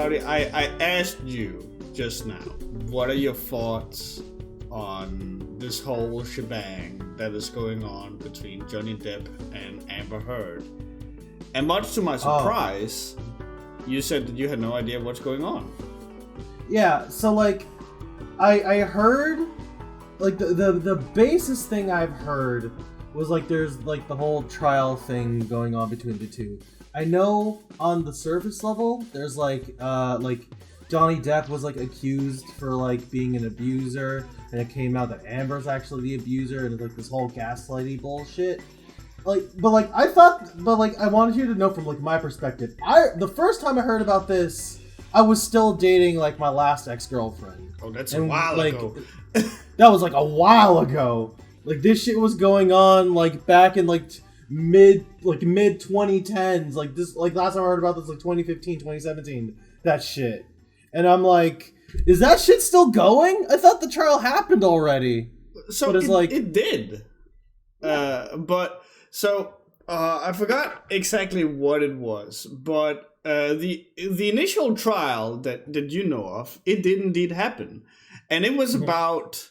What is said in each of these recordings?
Cloudy, I asked you just now, what are your thoughts on this whole shebang that is going on between Johnny Depp and Amber Heard? And much to my surprise, you said that you had no idea what's going on. Yeah, so like, I heard, like the basis thing I've heard was like there's like the whole trial thing going on between the two. I know on the surface level, there's like Johnny Depp was like accused for like being an abuser, and it came out that Amber's actually the abuser, and like this whole gaslighting bullshit. I wanted you to know from like my perspective. The first time I heard about this, I was still dating like my last ex-girlfriend. Oh, that's a while ago. That was like a while ago. Like this shit was going on like back in like mid 2010s. Like this, like last time I heard about this like 2015, 2017. That shit. And I'm like, is that shit still going? I thought the trial happened already. So it did. I forgot exactly what it was, but the initial trial that you know of, it did indeed happen, and it was about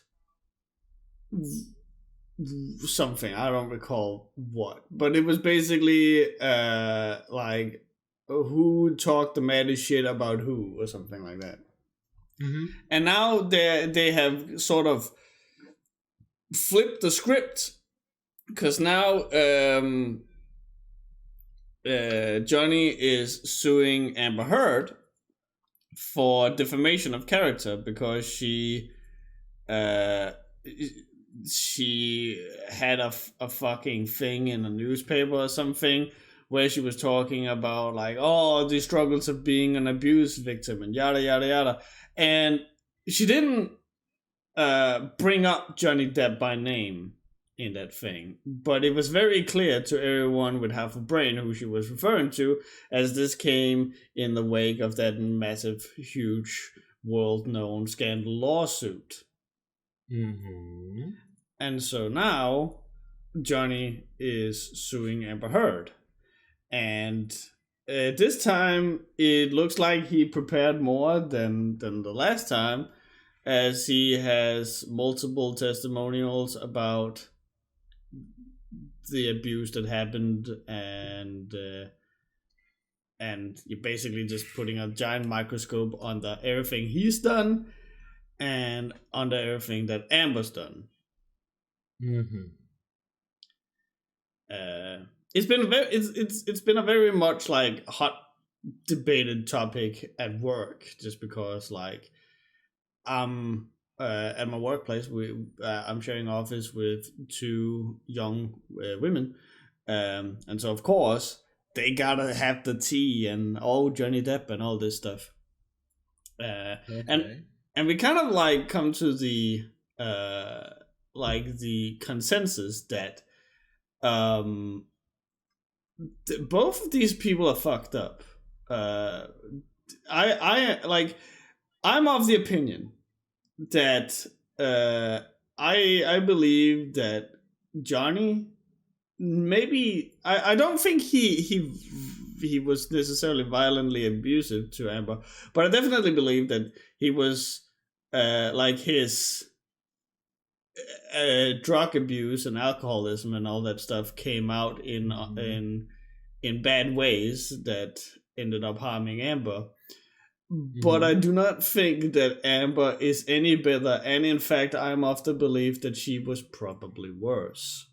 something I don't recall what, but it was basically like who talked the maddest shit about who or something like that. Mm-hmm. And now they have sort of flipped the script. Because now Johnny is suing Amber Heard for defamation of character because she had a fucking thing in a newspaper or something where she was talking about like, oh, the struggles of being an abuse victim and yada yada yada, and she didn't bring up Johnny Depp by name in that thing, but it was very clear to everyone with half a brain who she was referring to, as this came in the wake of that massive, huge, world-known scandal lawsuit. Mm-hmm. And so now Johnny is suing Amber Heard, and this time it looks like he prepared more than the last time, as he has multiple testimonials about the abuse that happened, and you're basically just putting a giant microscope under everything he's done and under everything that Amber's done. Mm-hmm. It's been a very much like hot debated topic at work, just because like at my workplace, I'm sharing office with two young women, and so of course they gotta have the tea and Johnny Depp and all this stuff, okay. and we kind of like come to the the consensus that both of these people are fucked up. I'm of the opinion that I believe that Johnny, maybe I don't think he was necessarily violently abusive to Amber, but I definitely believe that he was his drug abuse and alcoholism and all that stuff came out in bad ways that ended up harming Amber. But I do not think that Amber is any better, and in fact, I'm of the belief that she was probably worse.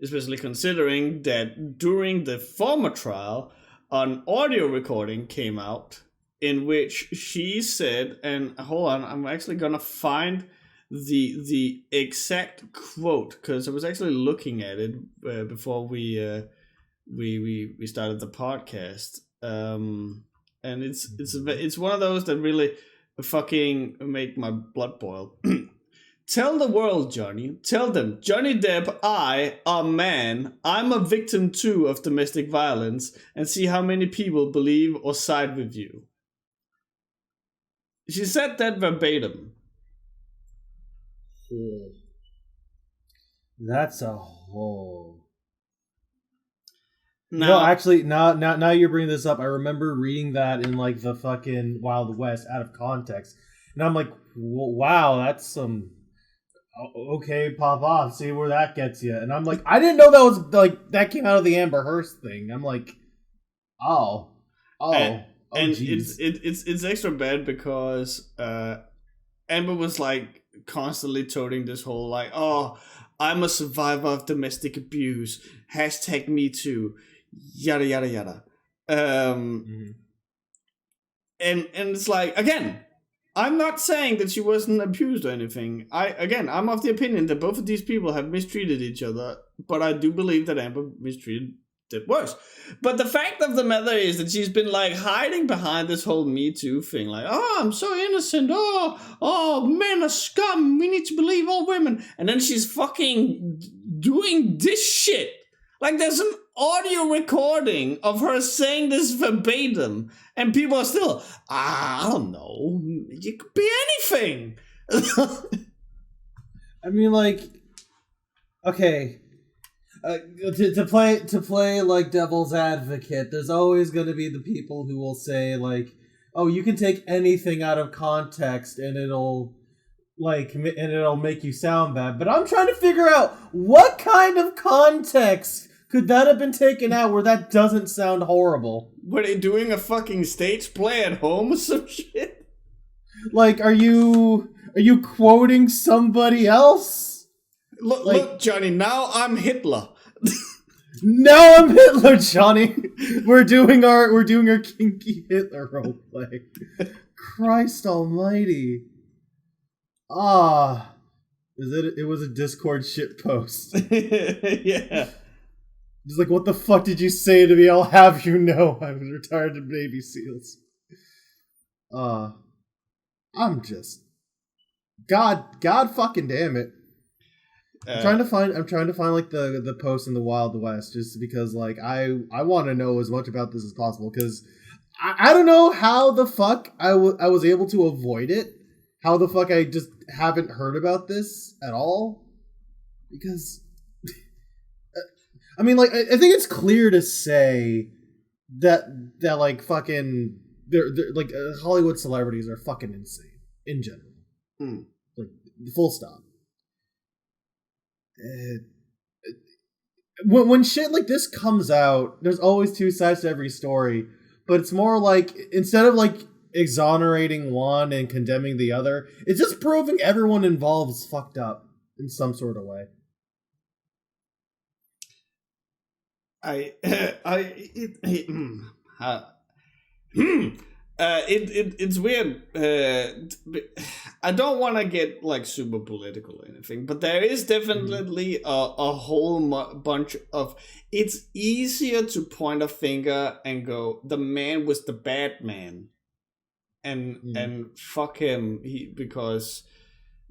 Especially considering that during the former trial, an audio recording came out in which she said, and hold on, I'm actually gonna find the exact quote, because I was actually looking at it before we started the podcast. And it's one of those that really fucking make my blood boil. Tell the world, Johnny. Tell them, Johnny Depp, I, a man, I'm a victim too of domestic violence, and see how many people believe or side with you. She said that verbatim. That's a whole. No, actually, now you're bringing this up. I remember reading that in like the fucking Wild West out of context, and I'm like, wow, that's some okay, pop off. See where that gets you. And I'm like, I didn't know that was like that came out of the Amber Hearst thing. I'm like, oh, and geez. it's extra bad because Amber was like constantly toting this whole like, oh, I'm a survivor of domestic abuse. Hashtag me too. Yada yada yada. And it's like, again, I'm not saying that she wasn't abused or anything. I'm of the opinion that both of these people have mistreated each other, but I do believe that Amber mistreated it worse. But the fact of the matter is that she's been like hiding behind this whole Me Too thing, like, oh, I'm so innocent. Oh, men are scum. We need to believe all women. And then she's fucking doing this shit. Like, there's an audio recording of her saying this verbatim, and people are still, I don't know, it could be anything. I mean, like, okay, to play like devil's advocate, there's always going to be the people who will say like, oh, you can take anything out of context and it'll make you sound bad. But I'm trying to figure out what kind of context could that have been taken out where that doesn't sound horrible? Were they doing a fucking stage play at home or some shit? Like, are you quoting somebody else? Look, Johnny, now I'm Hitler. Now I'm Hitler, Johnny. We're doing our kinky Hitler roleplay. Christ almighty. It was a Discord shit post. Yeah. Just like, what the fuck did you say to me? I'll have you know I was retired to Navy SEALs. I'm just God fucking damn it. I'm trying to find like the post in the Wild West just because like I want to know as much about this as possible because I don't know how the fuck I was able to avoid it. How the fuck I just haven't heard about this at all? Because I mean, like, I think it's clear to say that like fucking they're like Hollywood celebrities are fucking insane in general. Like, full stop. When shit like this comes out, there's always two sides to every story, but it's more like instead of like exonerating one and condemning the other, it's just proving everyone involved is fucked up in some sort of way. It's weird. I don't want to get like super political or anything, but there is definitely a whole bunch of. It's easier to point a finger and go, the man was the bad man, and fuck him, because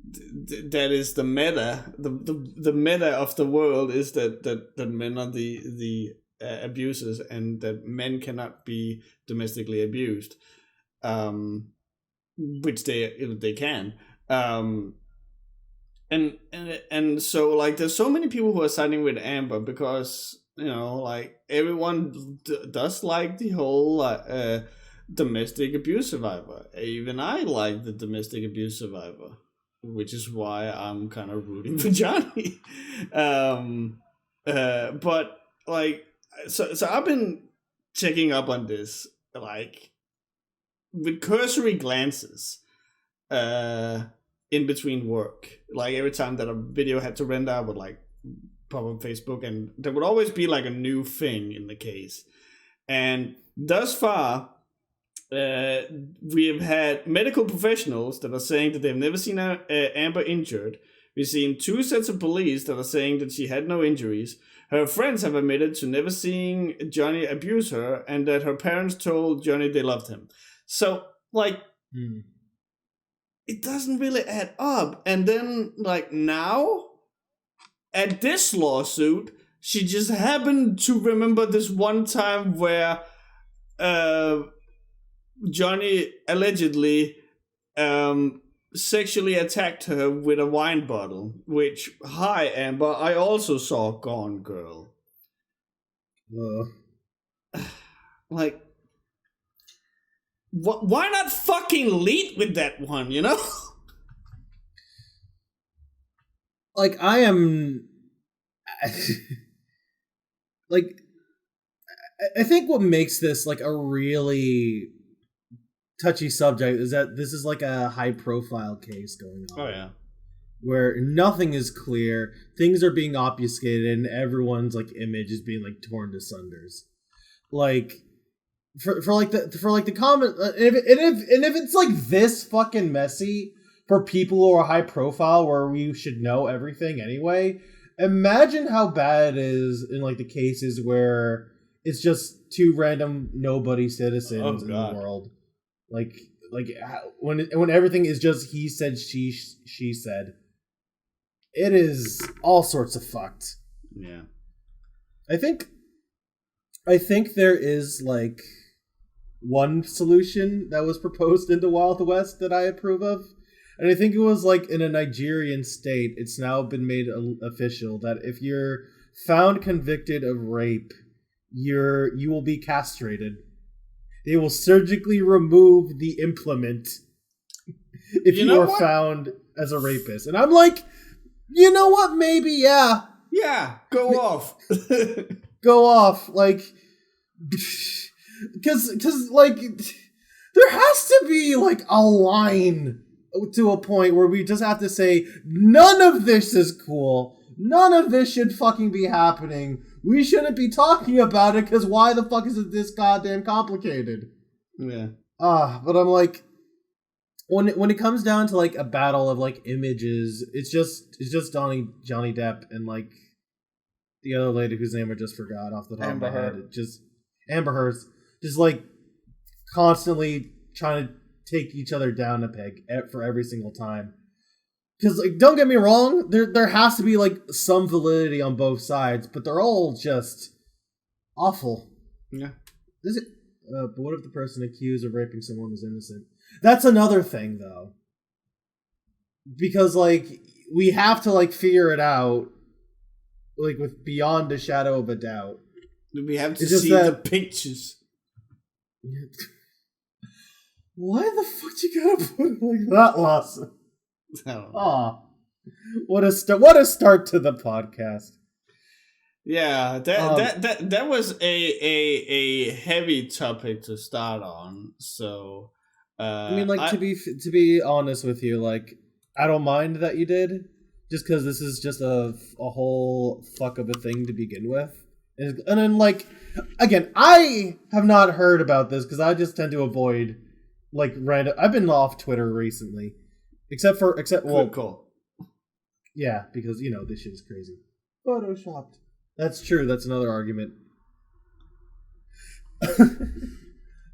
that is the meta. The meta of the world is that men are the abusers, and that men cannot be domestically abused, which they can, and so like there's so many people who are siding with Amber because like everyone does like the whole domestic abuse survivor. Even I like the domestic abuse survivor, which is why I'm kind of rooting for Johnny. But like, so I've been checking up on this, like, with cursory glances, in between work. Like every time that a video had to render, I would like pop on Facebook, and there would always be like a new thing in the case. And thus far, we have had medical professionals that are saying that they've never seen Amber injured. We've seen 2 sets of police that are saying that she had no injuries. Her friends have admitted to never seeing Johnny abuse her, and that her parents told Johnny they loved him. So, like, it doesn't really add up. And then, like, now, at this lawsuit, she just happened to remember this one time where Johnny allegedly sexually attacked her with a wine bottle, which, hi Amber, I also saw Gone Girl. like, why not fucking lead with that one, you know? Like, I am... like, I think what makes this, like, a really touchy subject is that this is, like, a high-profile case going on. Oh, yeah. Where nothing is clear, things are being obfuscated, and everyone's, like, image is being, like, torn to sunders. Like... For the comment, and if it's like this fucking messy for people who are high profile, where we should know everything anyway, imagine how bad it is in like the cases where it's just two random nobody citizens in the world, like when everything is just he said, she said. It is all sorts of fucked. Yeah, I think there is like one solution that was proposed in the Wild West that I approve of. And I think it was like in a Nigerian state, it's now been made official that if you're found convicted of rape, you will be castrated. They will surgically remove the implement if you are found as a rapist. And I'm like, you know what? Maybe, yeah. Yeah, go off. Go off. Like... Because, like, there has to be, like, a line to a point where we just have to say, none of this is cool. None of this should fucking be happening. We shouldn't be talking about it, because why the fuck is it this goddamn complicated? Yeah. But I'm like, when it comes down to, like, a battle of, like, images, it's just Johnny Depp and, like, the other lady whose name I just forgot off the top of my head. Amber Heard. Just, like, constantly trying to take each other down a peg for every single time. Because, like, don't get me wrong, there has to be, like, some validity on both sides, but they're all just awful. Yeah. But what if the person accused of raping someone was innocent? That's another thing, though. Because, like, we have to, like, figure it out, like, with beyond a shadow of a doubt. We have to see the pictures. Why the fuck you gotta put it like that, Lasse? Aw. What a start to the podcast. Yeah, that was a heavy topic to start on. So I mean, like, to be honest with you, like, I don't mind that you did, just because this is just a whole fuck of a thing to begin with. And then, like, again, I have not heard about this because I just tend to avoid, like, random... I've been off Twitter recently. Except cool. Yeah, because, you know, this shit is crazy. Photoshopped. That's true. That's another argument.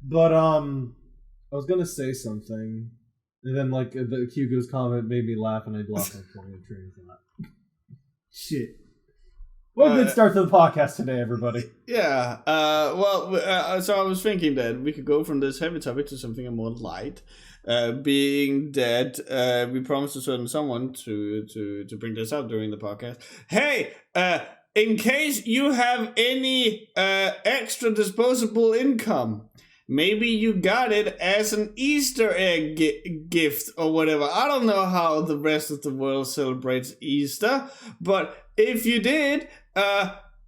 But, I was gonna say something, and then, like, the Hugo's comment made me laugh, and I lost my train of thought. Shit. What a good start to the podcast today, everybody. Yeah. So I was thinking that we could go from this heavy topic to something more light. Being that we promised a certain someone to bring this up during the podcast. Hey, in case you have any extra disposable income, maybe you got it as an Easter egg gift or whatever. I don't know how the rest of the world celebrates Easter, but if you did,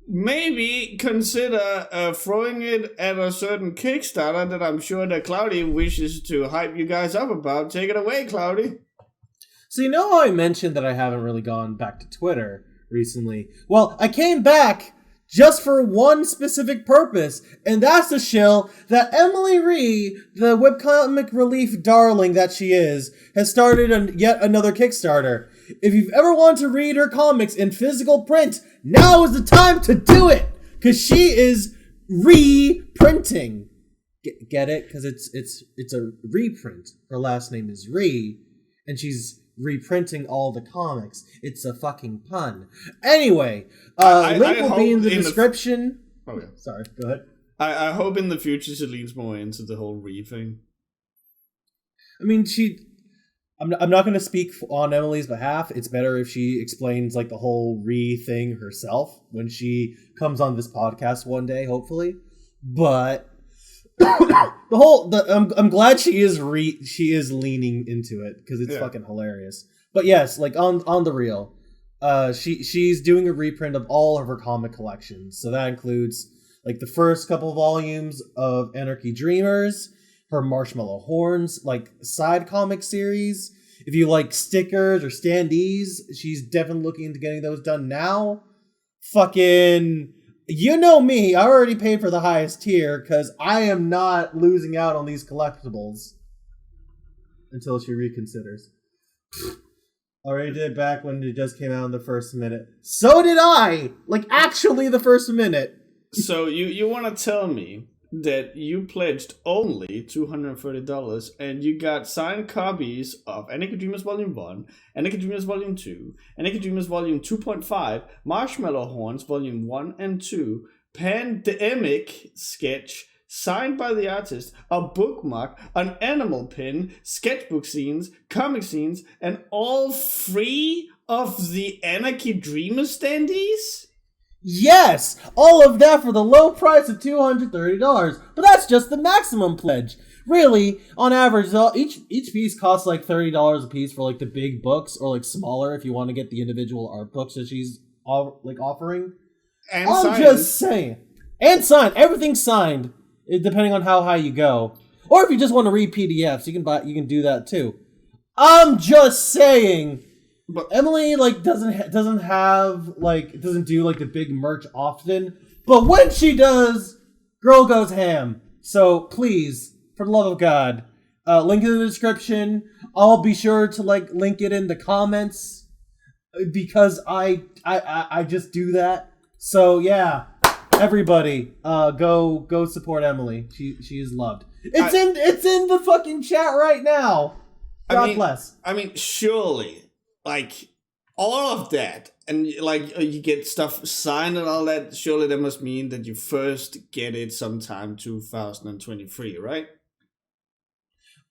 maybe consider throwing it at a certain Kickstarter that I'm sure that Cloudy wishes to hype you guys up about. Take it away, Cloudy. So, you know how I mentioned that I haven't really gone back to Twitter recently? Well, I came back just for one specific purpose, and that's to shill that Emily Ree, the webcomic relief darling that she is, has started yet another Kickstarter. If you've ever wanted to read her comics in physical print, now is the time to do it! Because she is reprinting. Get it? Because it's a reprint. Her last name is Ree, and she's reprinting all the comics. It's a fucking pun. Anyway, link will be in the description. Oh yeah. Sorry, go ahead. I hope in the future she leans more into the whole Ree thing. I mean, I'm not going to speak on Emily's behalf. It's better if she explains, like, the whole Ree thing herself when she comes on this podcast one day, hopefully. But I'm glad she is leaning into it because it's fucking hilarious. But yes, like on the real, she's doing a reprint of all of her comic collections. So that includes like the first couple volumes of Anarchy Dreamers, her Marshmallow Horns like side comic series. If you like stickers or standees, she's definitely looking into getting those done now. Fucking, you know me, I already paid for the highest tier because I am not losing out on these collectibles until she reconsiders. Already did back when it just came out in the first minute. So did I! Like, actually the first minute. So you want to tell me that you pledged only $230 and you got signed copies of Anarchy Dreamers Volume 1, Anarchy Dreamers Volume 2, Anarchy Dreamers Volume 2.5, Marshmallow Horns Volume 1 and 2, Pandemic sketch signed by the artist, a bookmark, an animal pin, sketchbook scenes, comic scenes, and all free of the Anarchy Dreamers standees? Yes! All of that for the low price of $230. But that's just the maximum pledge. Really, on average, each piece costs like $30 a piece for like the big books, or like smaller if you want to get the individual art books that she's offering. And I'm signed. just saying. And signed. Everything's signed, depending on how high you go. Or if you just want to read PDFs, you can do that too. I'm just saying. But Emily doesn't do the big merch often, but when she does, girl goes ham. So please, for the love of God, link in the description. I'll be sure to link it in the comments because I just do that. So yeah, everybody, go support Emily. She is loved. It's in the fucking chat right now. God bless. I mean, surely. Like, all of that, and like you get stuff signed and all that, surely that must mean that you first get it sometime 2023, right?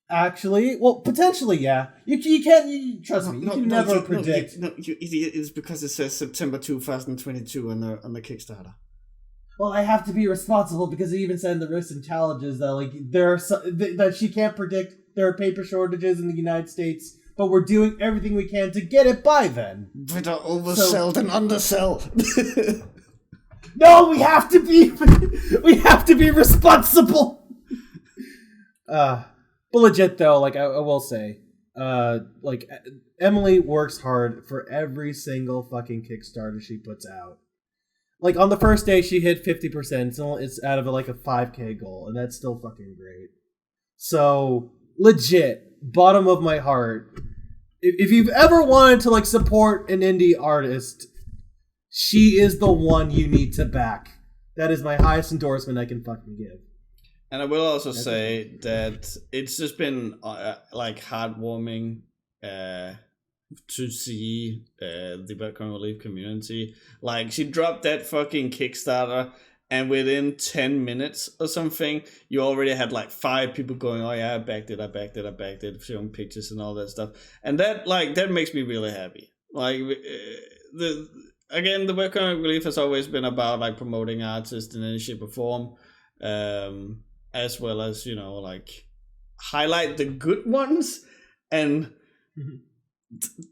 Actually, well, potentially, yeah. You can't, trust me, you can never predict. It's because it says September 2022 on the Kickstarter. Well, I have to be responsible because it even said in the risks and challenges that that she can't predict there are paper shortages in the United States. But we're doing everything we can to get it by then. Better oversell than undersell. No, we have to be responsible. But legit though, I will say, Emily works hard for every single fucking Kickstarter she puts out. Like on the first day, she hit 50%. So it's out of a 5K goal, and that's still fucking great. So legit, bottom of my heart. If you've ever wanted to support an indie artist, she is the one you need to back. That is my highest endorsement I can fucking give. And I will also say that it's just been heartwarming to see the Webcast Relief community. Like, she dropped that fucking Kickstarter, and within 10 minutes or something, you already had 5 people going, oh yeah, I backed it, showing pictures and all that stuff. And that makes me really happy. The Webcast Relief has always been about promoting artists in any shape or form, as well as, highlight the good ones and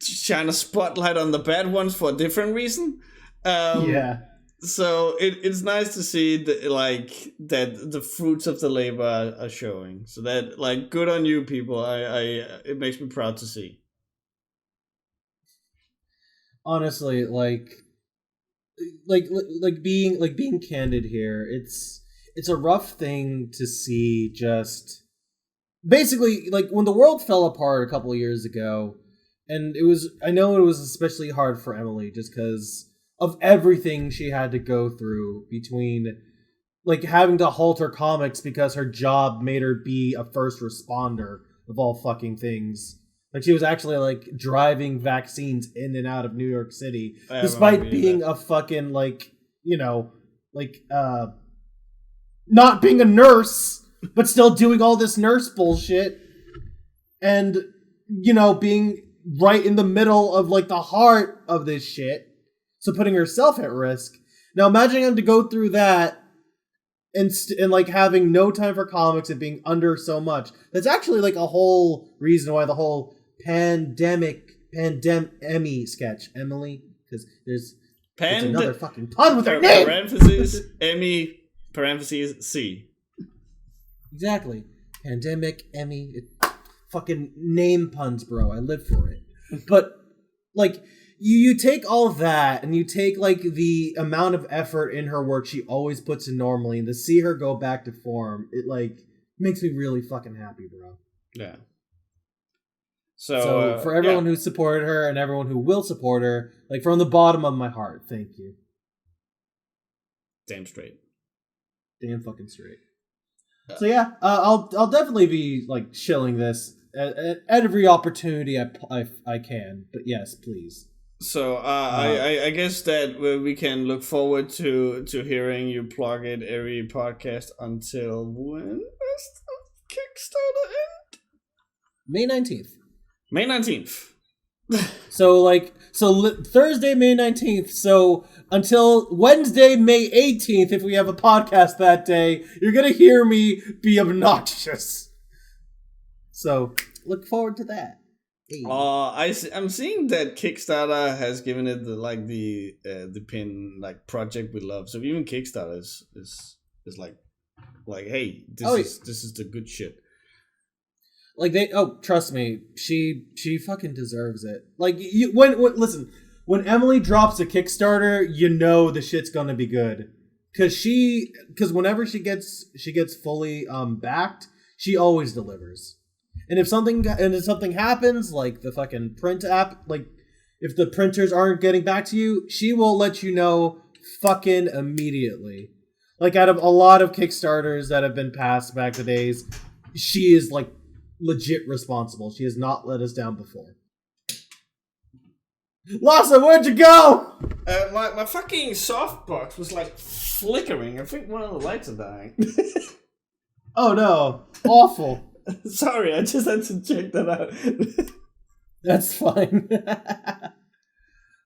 shine a spotlight on the bad ones for a different reason. Yeah. So it's nice to see that the fruits of the labor are showing. So that good on you people. It makes me proud to see. Honestly, being candid here, it's a rough thing to see. Just basically when the world fell apart a couple of years ago, and I know it was especially hard for Emily just because of everything she had to go through between having to halt her comics because her job made her be a first responder of all fucking things. She was actually driving vaccines in and out of New York City despite being a fucking not being a nurse but still doing all this nurse bullshit and being right in the middle of the heart of this shit. So putting herself at risk. Now imagine having to go through that and like having no time for comics and being under so much. That's actually like a whole reason why the whole pandemic Emmy sketch, Emily, because there's another fucking pun with her name. Parentheses Emmy parentheses C. Exactly. Pandemic Emmy. Fucking name puns, bro. I live for it. But like you take all that and you take like the amount of effort in her work she always puts in normally, and to see her go back to form, it like makes me really fucking happy, bro. Yeah. So for everyone who supported her and everyone who will support her, like from the bottom of my heart, thank you. Damn straight. Damn fucking straight. So yeah, I'll definitely be like shilling this at every opportunity I can. But yes, please. So I guess that we can look forward to hearing you plug it every podcast until when does the Kickstarter end? May 19th. May 19th. So Thursday, May 19th. So until Wednesday, May 18th, if we have a podcast that day, you're going to hear me be obnoxious. So look forward to that. Hey. I'm seeing that Kickstarter has given it the pin like project we love. So even Kickstarter is like hey, this is the good shit. Like trust me, she fucking deserves it. Like listen, when Emily drops a Kickstarter, you know the shit's gonna be good, because whenever she gets fully backed, she always delivers. And if something happens, like the fucking print app, like if the printers aren't getting back to you, she will let you know fucking immediately. Like out of a lot of Kickstarters that have been passed back to days, she is like legit responsible. She has not let us down before. Lasse, where'd you go? My fucking softbox was like flickering. I think one of the lights are dying. Oh no. Awful. Sorry, I just had to check that out. That's fine.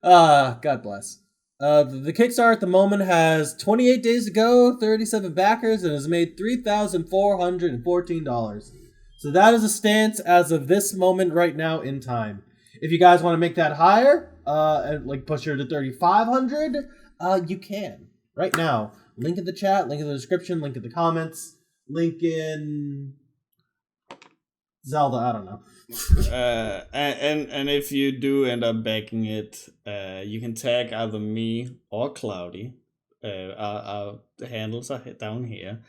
God bless. The Kickstarter at the moment has 28 days to go, 37 backers, and has made $3,414. So that is a stance as of this moment right now in time. If you guys want to make that higher, and like push her to 3,500, you can right now. Link in the chat, link in the description, link in the comments, link in Zelda. I don't know. And if you do end up backing it, you can tag either me or Cloudy. Our handles are down here,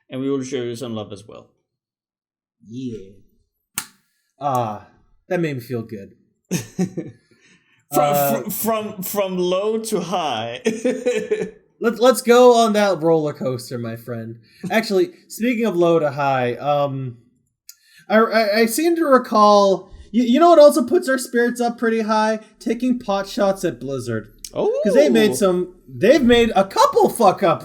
and we will show you some love as well. Yeah. That made me feel good. From low to high. Let's go on that roller coaster, my friend. Actually, speaking of low to high, I seem to recall. You know what also puts our spirits up pretty high? Taking pot shots at Blizzard. Oh, because they've made a couple fuck up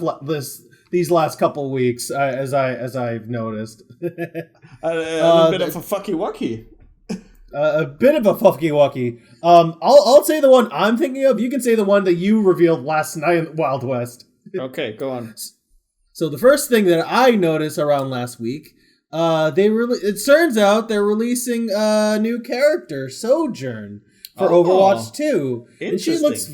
these last couple weeks, as I've noticed. A bit of a fucky wucky. A bit of a fucky wucky. I'll say the one I'm thinking of. You can say the one that you revealed last night in Wild West. Okay, go on. So the first thing that I noticed around last week, it turns out they're releasing a new character, Sojourn, for Overwatch 2. And she looks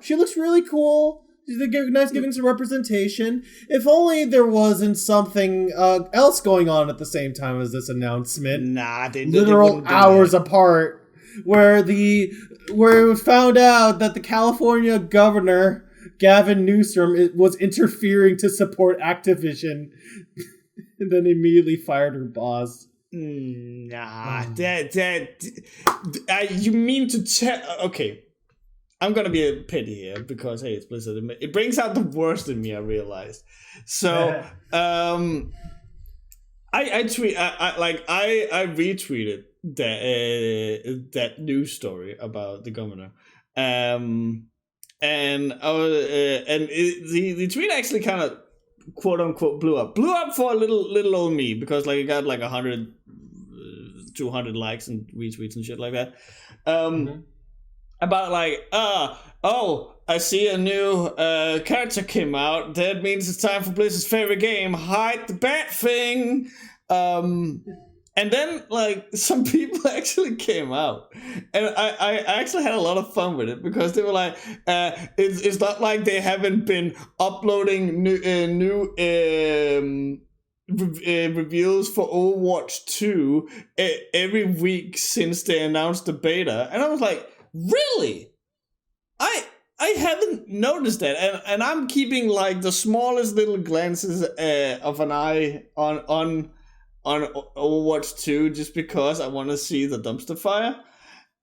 she looks really cool. She's nice, giving some representation. If only there wasn't something else going on at the same time as this announcement. Nah, literal hours apart, where it was found out that the California governor Gavin Newsom was interfering to support Activision, and then immediately fired her boss. Nah, you mean to tell? Okay. I'm gonna be a petty here because hey, it's Blizzard. It brings out the worst in me. I realized. So, I retweeted that news story about the governor, the tweet actually kind of quote unquote blew up for a little old me, because like it got like 100, 200 likes and retweets and shit like that. about like, oh, I see a new character came out. That means it's time for Blizzard's favorite game, hide the bad thing. And then like some people actually came out, and I actually had a lot of fun with it because they were like, it's not like they haven't been uploading new reveals for Overwatch 2 every week since they announced the beta, and I was like, really? I haven't noticed that, and I'm keeping like the smallest little glances of an eye on Overwatch 2 just because I want to see the dumpster fire.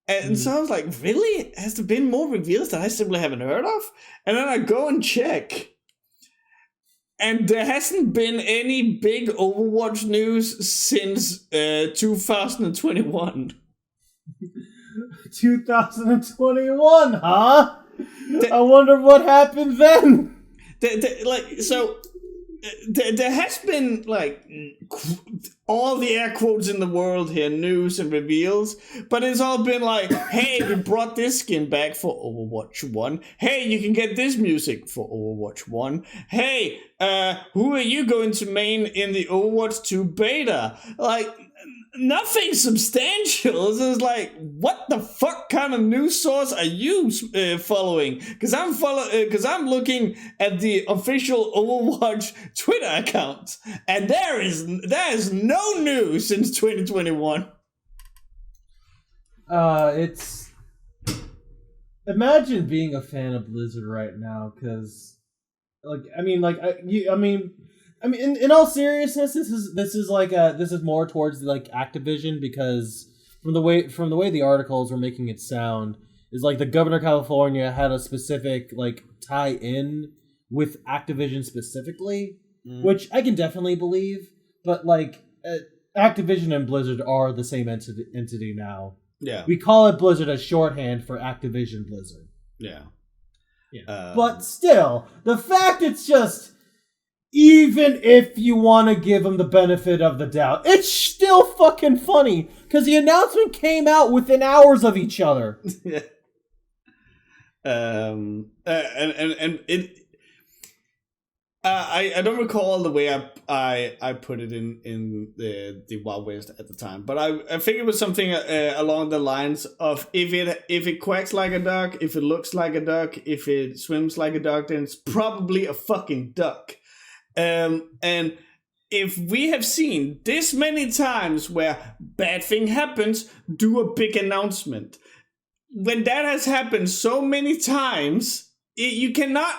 And so I was like, really? Has there been more reveals that I simply haven't heard of? And then I go and check. And there hasn't been any big Overwatch news since 2021. 2021, huh? I wonder what happened then. There has been like all the air quotes in the world here, news and reveals, but it's all been like, hey, we brought this skin back for Overwatch 1. Hey, you can get this music for Overwatch 1. Hey, who are you going to main in the Overwatch 2 beta? Like, nothing substantial. It's like, what the fuck kind of news source are you following? Because I'm looking at the official Overwatch Twitter account, and there is no news since 2021. It's imagine being a fan of Blizzard right now, because in all seriousness, this is more towards like Activision, because from the way the articles were making it sound is like the governor of California had a specific like tie in with Activision specifically, which I can definitely believe, but like Activision and Blizzard are the same entity now. Yeah, we call it Blizzard as shorthand for Activision Blizzard. Yeah. But still, the fact it's just, even if you want to give them the benefit of the doubt, it's still fucking funny, because the announcement came out within hours of each other. Yeah. And it, I don't recall the way I put it in the Wild West at the time, but I think it was something along the lines of, if it quacks like a duck, if it looks like a duck, if it swims like a duck, then it's probably a fucking duck. And if we have seen this many times where bad thing happens, do a big announcement. When that has happened so many times, you cannot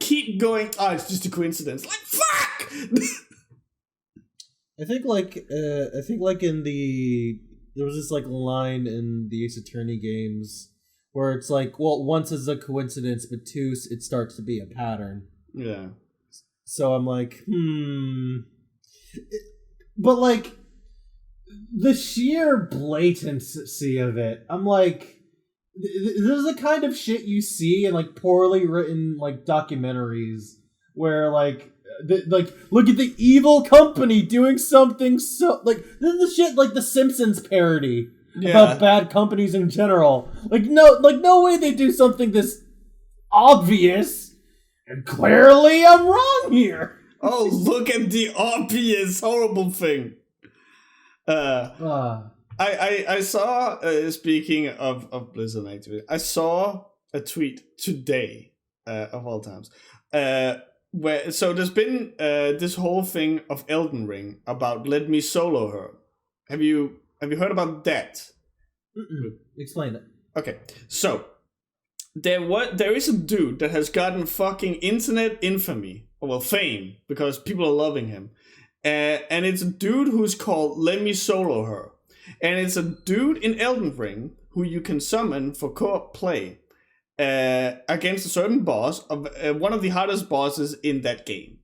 keep going, oh, it's just a coincidence. Like, fuck! I think in there was this like line in the Ace Attorney games where it's like, well, once is a coincidence, but two, it starts to be a pattern. Yeah. So I'm like, but like the sheer blatancy of it, I'm like, this is the kind of shit you see in like poorly written like documentaries where like look at the evil company doing something so like, this is the shit like the Simpsons parody about bad companies in general. Like no way they do something this obvious. And clearly I'm wrong here. Oh, look at the obvious horrible thing. I saw, speaking of Blizzard activity, I saw a tweet today, of all times, where, so there's been this whole thing of Elden Ring about let me solo her. Have you heard about that? Explain it. Okay, so there is a dude that has gotten fucking internet infamy, well, fame, because people are loving him, and it's a dude who's called Let Me Solo Her, and it's a dude in Elden Ring who you can summon for co-op play against a certain boss, of one of the hardest bosses in that game,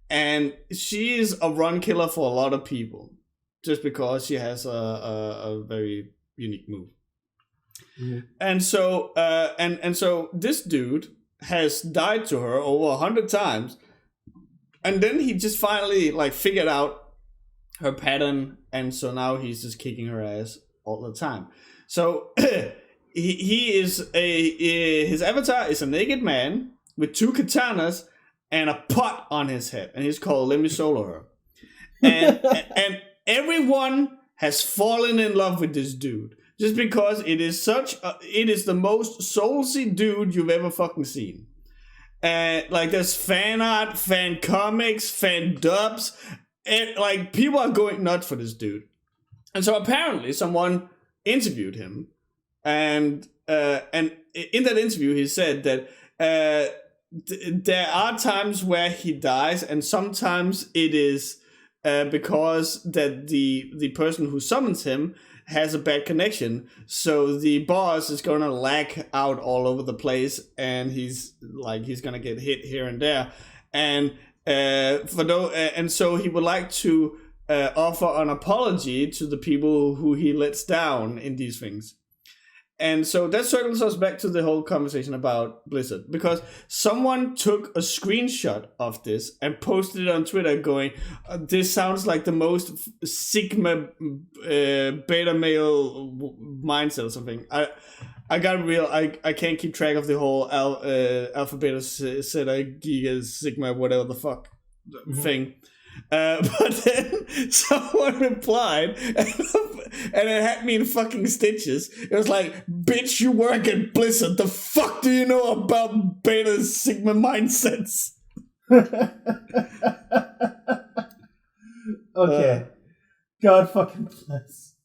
and she is a run killer for a lot of people, just because she has a very unique move. Mm-hmm. And so this dude has died to her over 100 times, and then he just finally like figured out her pattern, and so now he's just kicking her ass all the time. So his avatar is a naked man with 2 katanas and a pot on his head, and he's called Let Me Solo Her. And everyone has fallen in love with this dude just because it is the most soulsy dude you've ever fucking seen. Like there's fan art, fan comics, fan dubs, and like people are going nuts for this dude. And so apparently someone interviewed him, and in that interview he said that there are times where he dies, and sometimes it is because that the person who summons him has a bad connection, so the boss is gonna lag out all over the place, and he's gonna get hit here and there, and so he would like to offer an apology to the people who he lets down in these things. And so that circles us back to the whole conversation about Blizzard, because someone took a screenshot of this and posted it on Twitter going, this sounds like the most Sigma beta male mindset or something. I can't keep track of the whole alpha, beta, zeta, giga, sigma, whatever the fuck thing. But then someone replied, and it had me in fucking stitches. It was like, bitch, you work at Blizzard. The fuck do you know about beta sigma mindsets? Okay. God fucking bless.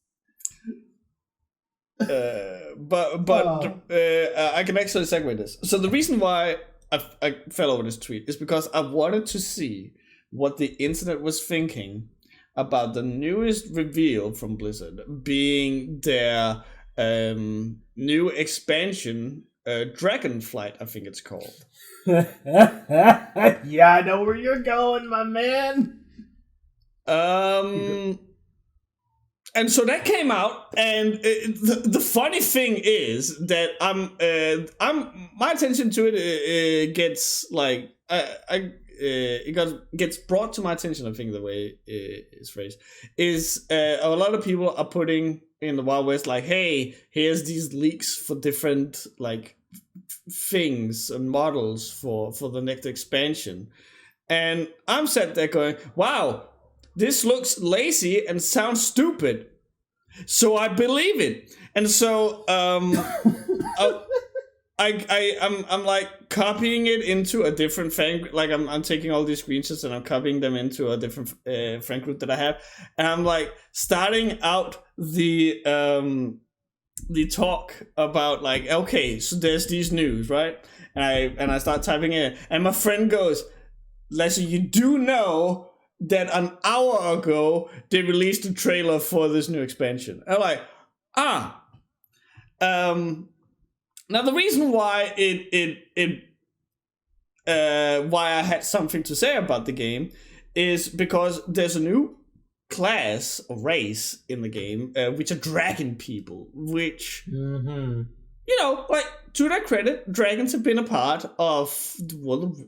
I can actually segue this. So the reason why I fell over this tweet is because I wanted to see what the internet was thinking about the newest reveal from Blizzard being their new expansion, Dragonflight, I think it's called. Yeah, I know where you're going, my man. And so that came out, and the funny thing is that my attention to it gets like gets brought to my attention. I think the way it's phrased is a lot of people are putting in the Wild West like, hey, here's these leaks for different like things and models for the next expansion, and I'm sat there going, wow, this looks lazy and sounds stupid, so I believe it. And so I'm like copying it into a different fan, like I'm taking all these screenshots and I'm copying them into a different friend group that I have, and I'm like starting out the talk about like, okay, so there's these news, right? And I start typing in, and my friend goes, Lasse, you do know that an hour ago they released a trailer for this new expansion. And I'm like, now the reason why why I had something to say about the game is because there's a new class or race in the game, which are dragon people, which you know, like, to their credit, dragons have been a part of the World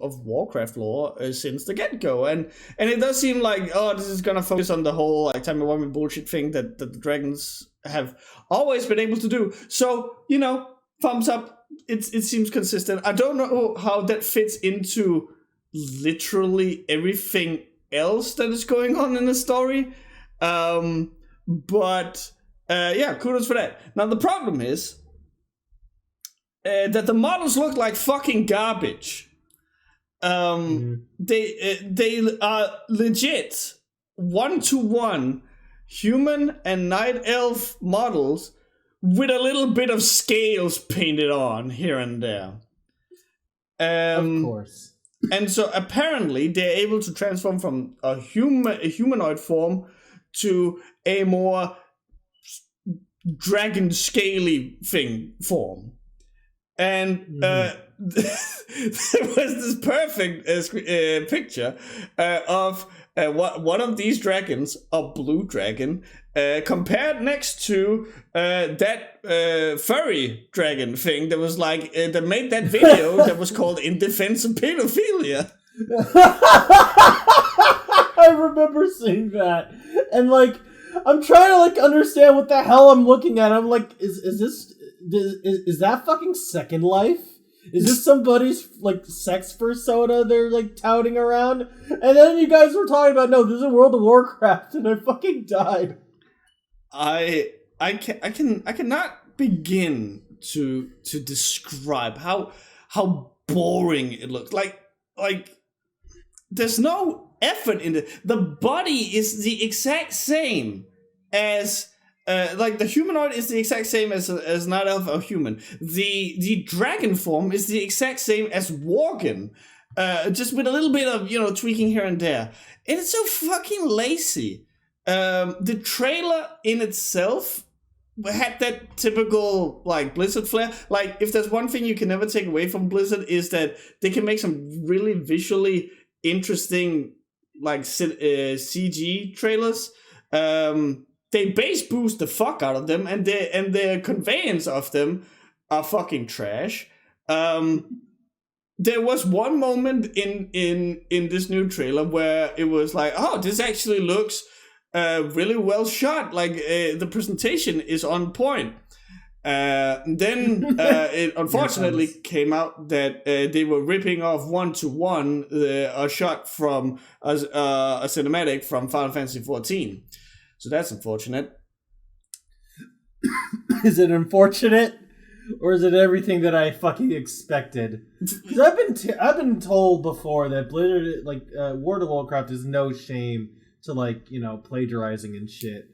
of Warcraft lore since the get-go, and it does seem like, oh, this is gonna focus on the whole like time warming bullshit thing that the dragons have always been able to do. So, you know, thumbs up. It seems consistent. I don't know how that fits into literally everything else that is going on in the story, but. Yeah, kudos for that. Now the problem is that the models look like fucking garbage. They are legit 1-to-1 human and night elf models with a little bit of scales painted on here and there. Of course. And so apparently they're able to transform from a humanoid form to a more dragon scaly form, and there was this perfect picture of one of these dragons, a blue dragon, compared next to that furry dragon thing that was like that made that video that was called "In Defense of Pedophilia." I remember seeing that, and like, I'm trying to like understand what the hell I'm looking at. I'm like, is that fucking Second Life? Is this somebody's like sex persona they're like touting around? And then you guys were talking about, no, this is World of Warcraft, and I fucking died. I cannot begin to describe how boring it looks. Like there's no effort in it. The body is the exact same as like the humanoid is the exact same as Night Elf or human. The dragon form is the exact same as Worgen, just with a little bit of tweaking here and there. And it's so fucking lazy. The trailer in itself had that typical like Blizzard flair. Like if there's one thing you can never take away from Blizzard is that they can make some really visually interesting like CG trailers. They base boost the fuck out of them, and their conveyance of them are fucking trash. There was one moment in this new trailer where it was like, oh, this actually looks really well shot. Like the presentation is on point. Then it unfortunately came out that they were ripping off 1-to-1 a shot from a cinematic from Final Fantasy 14. So that's unfortunate. Is it unfortunate, or is it everything that I fucking expected? Because I've been told before that Blizzard, like World of Warcraft, is no shame to like plagiarizing and shit.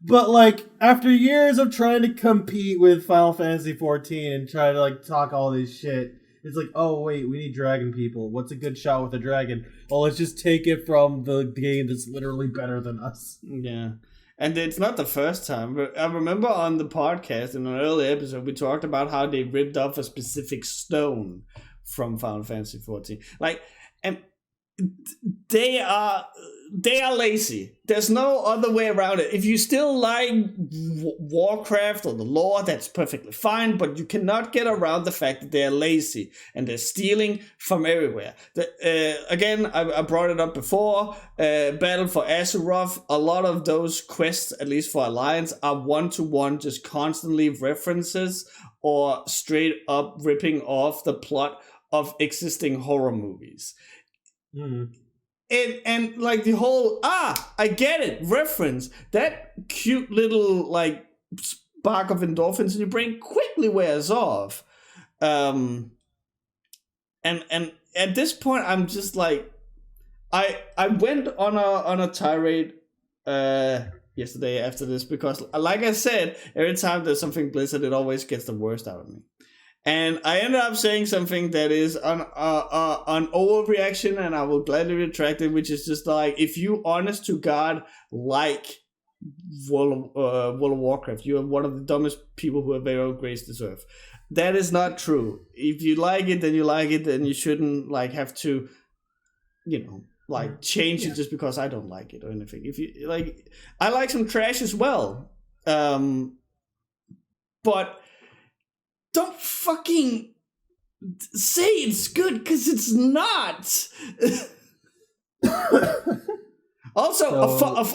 But like after years of trying to compete with Final Fantasy 14 and try to like talk all this shit, it's like, oh wait, we need dragon people. What's a good shot with a dragon? Well, let's just take it from the game that's literally better than us. Yeah. And it's not the first time. But I remember on the podcast in an early episode, we talked about how they ripped off a specific stone from Final Fantasy 14. Like, and they are lazy. There's no other way around it. If you still like Warcraft or the lore, that's perfectly fine, but you cannot get around the fact that they're lazy and they're stealing from everywhere. Again, I brought it up before, Battle for Azeroth, a lot of those quests, at least for Alliance, are 1-to-1, just constantly references or straight up ripping off the plot of existing horror movies. And like the whole I get it reference, that cute little like spark of endorphins in your brain quickly wears off. And at this point I'm just like I went on a tirade yesterday after this, because like I said, every time there's something Blizzard, it always gets the worst out of me. And I ended up saying something that is an overreaction, and I will gladly retract it, which is just like, if you honest to God like World of Warcraft, you are one of the dumbest people who have ever graced this earth. That is not true. If you like it, then you like it, and you shouldn't like have to, like change it just because I don't like it or anything. If you like, I like some trash as well, but don't fucking say it's good, because it's not. Also,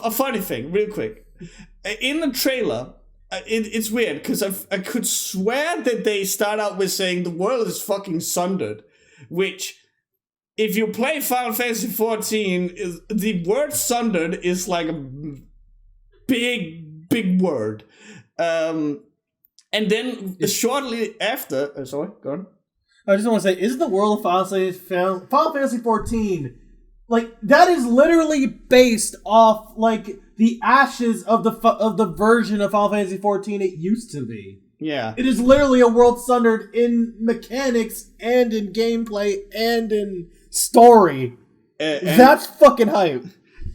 a funny thing, real quick. In the trailer, it's weird, because I could swear that they start out with saying the world is fucking sundered, which, if you play Final Fantasy 14, the word sundered is like a big word. And then shortly after, sorry, go on. I just want to say, isn't the world of Final Fantasy 14, like, that is literally based off like the ashes of the version of Final Fantasy 14 it used to be. Yeah, it is literally a world sundered in mechanics and in gameplay and in story. That's fucking hype.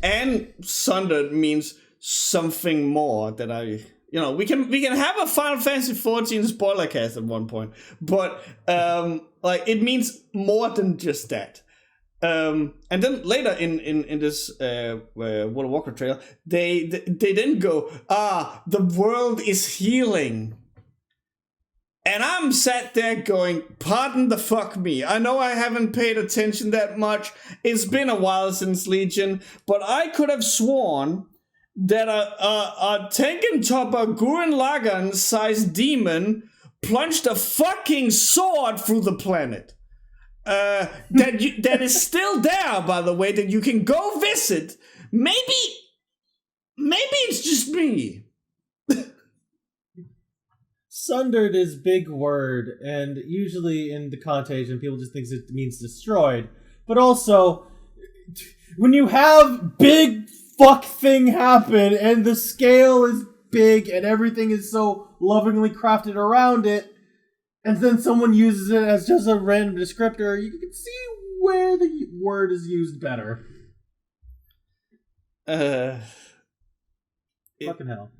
And sundered means something more that I. We can have a Final Fantasy 14 spoiler cast at one point, but like it means more than just that. And then later in this World of Warcraft trailer, they then go, the world is healing. And I'm sat there going, pardon the fuck me. I know I haven't paid attention that much. It's been a while since Legion, but I could have sworn that a Tengen Topper Gurren Lagann sized demon plunged a fucking sword through the planet. That is still there, by the way, that you can go visit. Maybe it's just me. Sundered is big word, and usually in the connotation, people just think it means destroyed. But also, when you have big fuck thing happen, and the scale is big, and everything is so lovingly crafted around it, and then someone uses it as just a random descriptor, you can see where the word is used better. Fucking hell.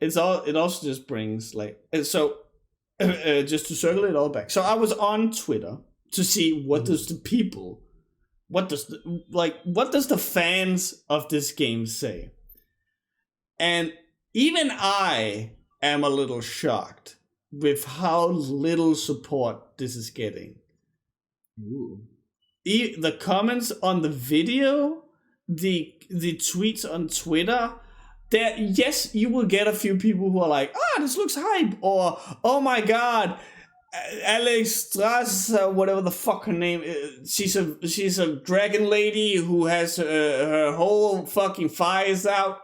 It also just brings just to circle it all back. So I was on Twitter to see what does the fans of this game say. And even I am a little shocked with how little support this is getting. Ooh. The comments on the video, the tweets on Twitter, that yes, you will get a few people who are like, this looks hype, or oh my god, Alex Strass, whatever the fuck her name is, she's a dragon lady who has her whole fucking fires out,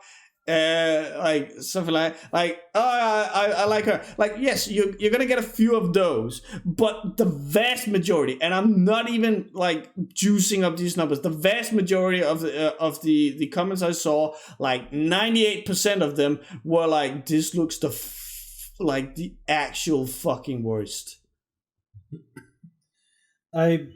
something I like her. Yes, you're gonna get a few of those, but the vast majority, and I'm not even juicing up these numbers, the vast majority of the comments I saw, 98% of them were like, this looks the actual fucking worst. I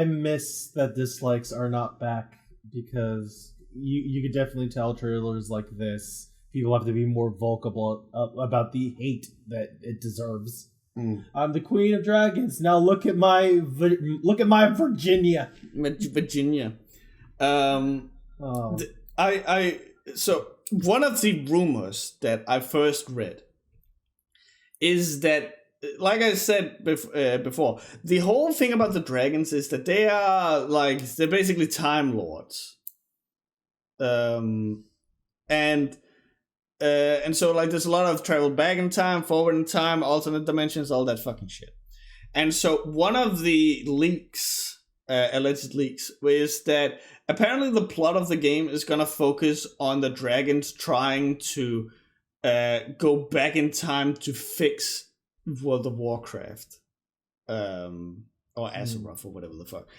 miss that dislikes are not back, because you could definitely tell trailers like this, people have to be more vocal about the hate that it deserves. I'm the Queen of Dragons. Now look at my Virginia. Virginia. So one of the rumors that I first read is that, like I said before, the whole thing about the dragons is that they're basically Time Lords. And so there's a lot of travel back in time, forward in time, alternate dimensions, all that fucking shit. And so one of the leaks, alleged leaks, is that apparently the plot of the game is gonna focus on the dragons trying to go back in time to fix World of Warcraft, or Azeroth, or whatever the fuck.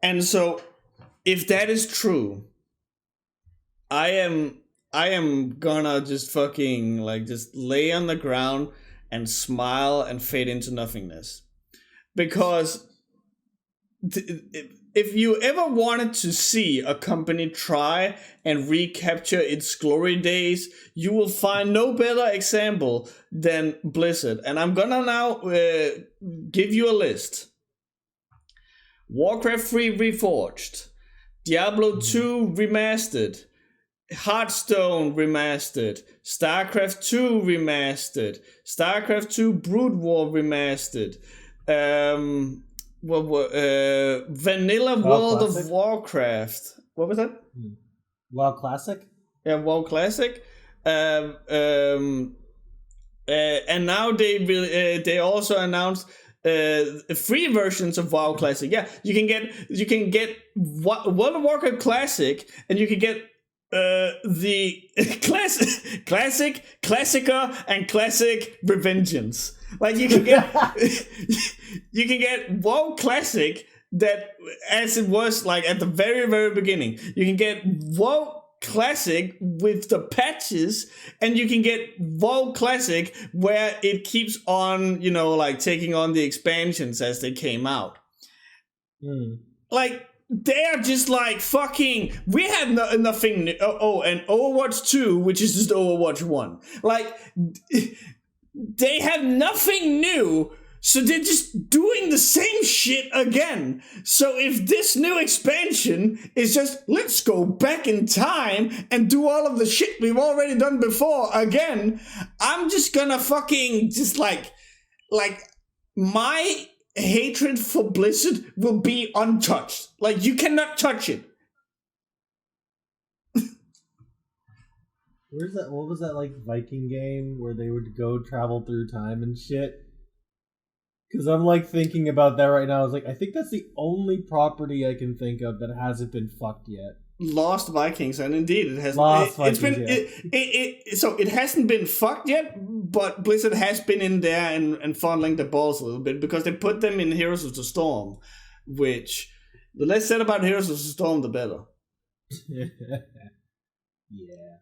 And so if that is true, I am gonna just fucking just lay on the ground and smile and fade into nothingness. Because if you ever wanted to see a company try and recapture its glory days, you will find no better example than Blizzard. And I'm gonna now give you a list. Warcraft 3 Reforged, Diablo 2 Remastered, Hearthstone Remastered, StarCraft 2 Remastered, StarCraft 2 Brood War Remastered, Vanilla World of Warcraft. What was that? WoW Classic? Yeah, WoW Classic. And now they also announced free versions of WoW Classic. Yeah, you can get World of Warcraft Classic, and you can get the classic, Classica, and Classic Revengeance. You can get WoW Classic, that as it was at the very, very beginning. You can get WoW Classic with the patches, and you can get WoW Classic where it keeps on, taking on the expansions as they came out. They're just fucking, we have nothing new. And Overwatch 2, which is just Overwatch 1. They have nothing new, so they're just doing the same shit again. So if this new expansion is just, let's go back in time and do all of the shit we've already done before again, I'm just gonna fucking just my hatred for Blizzard will be untouched. You cannot touch it. Where's that? What was that like Viking game where they would go travel through time and shit? Because I'm like thinking about that right now. I was like, I think that's the only property I can think of that hasn't been fucked yet. Lost Vikings, and indeed it has. It's been. So it hasn't been fucked yet, but Blizzard has been in there and fondling the balls a little bit because they put them in Heroes of the Storm, which the less said about Heroes of the Storm, the better. Yeah.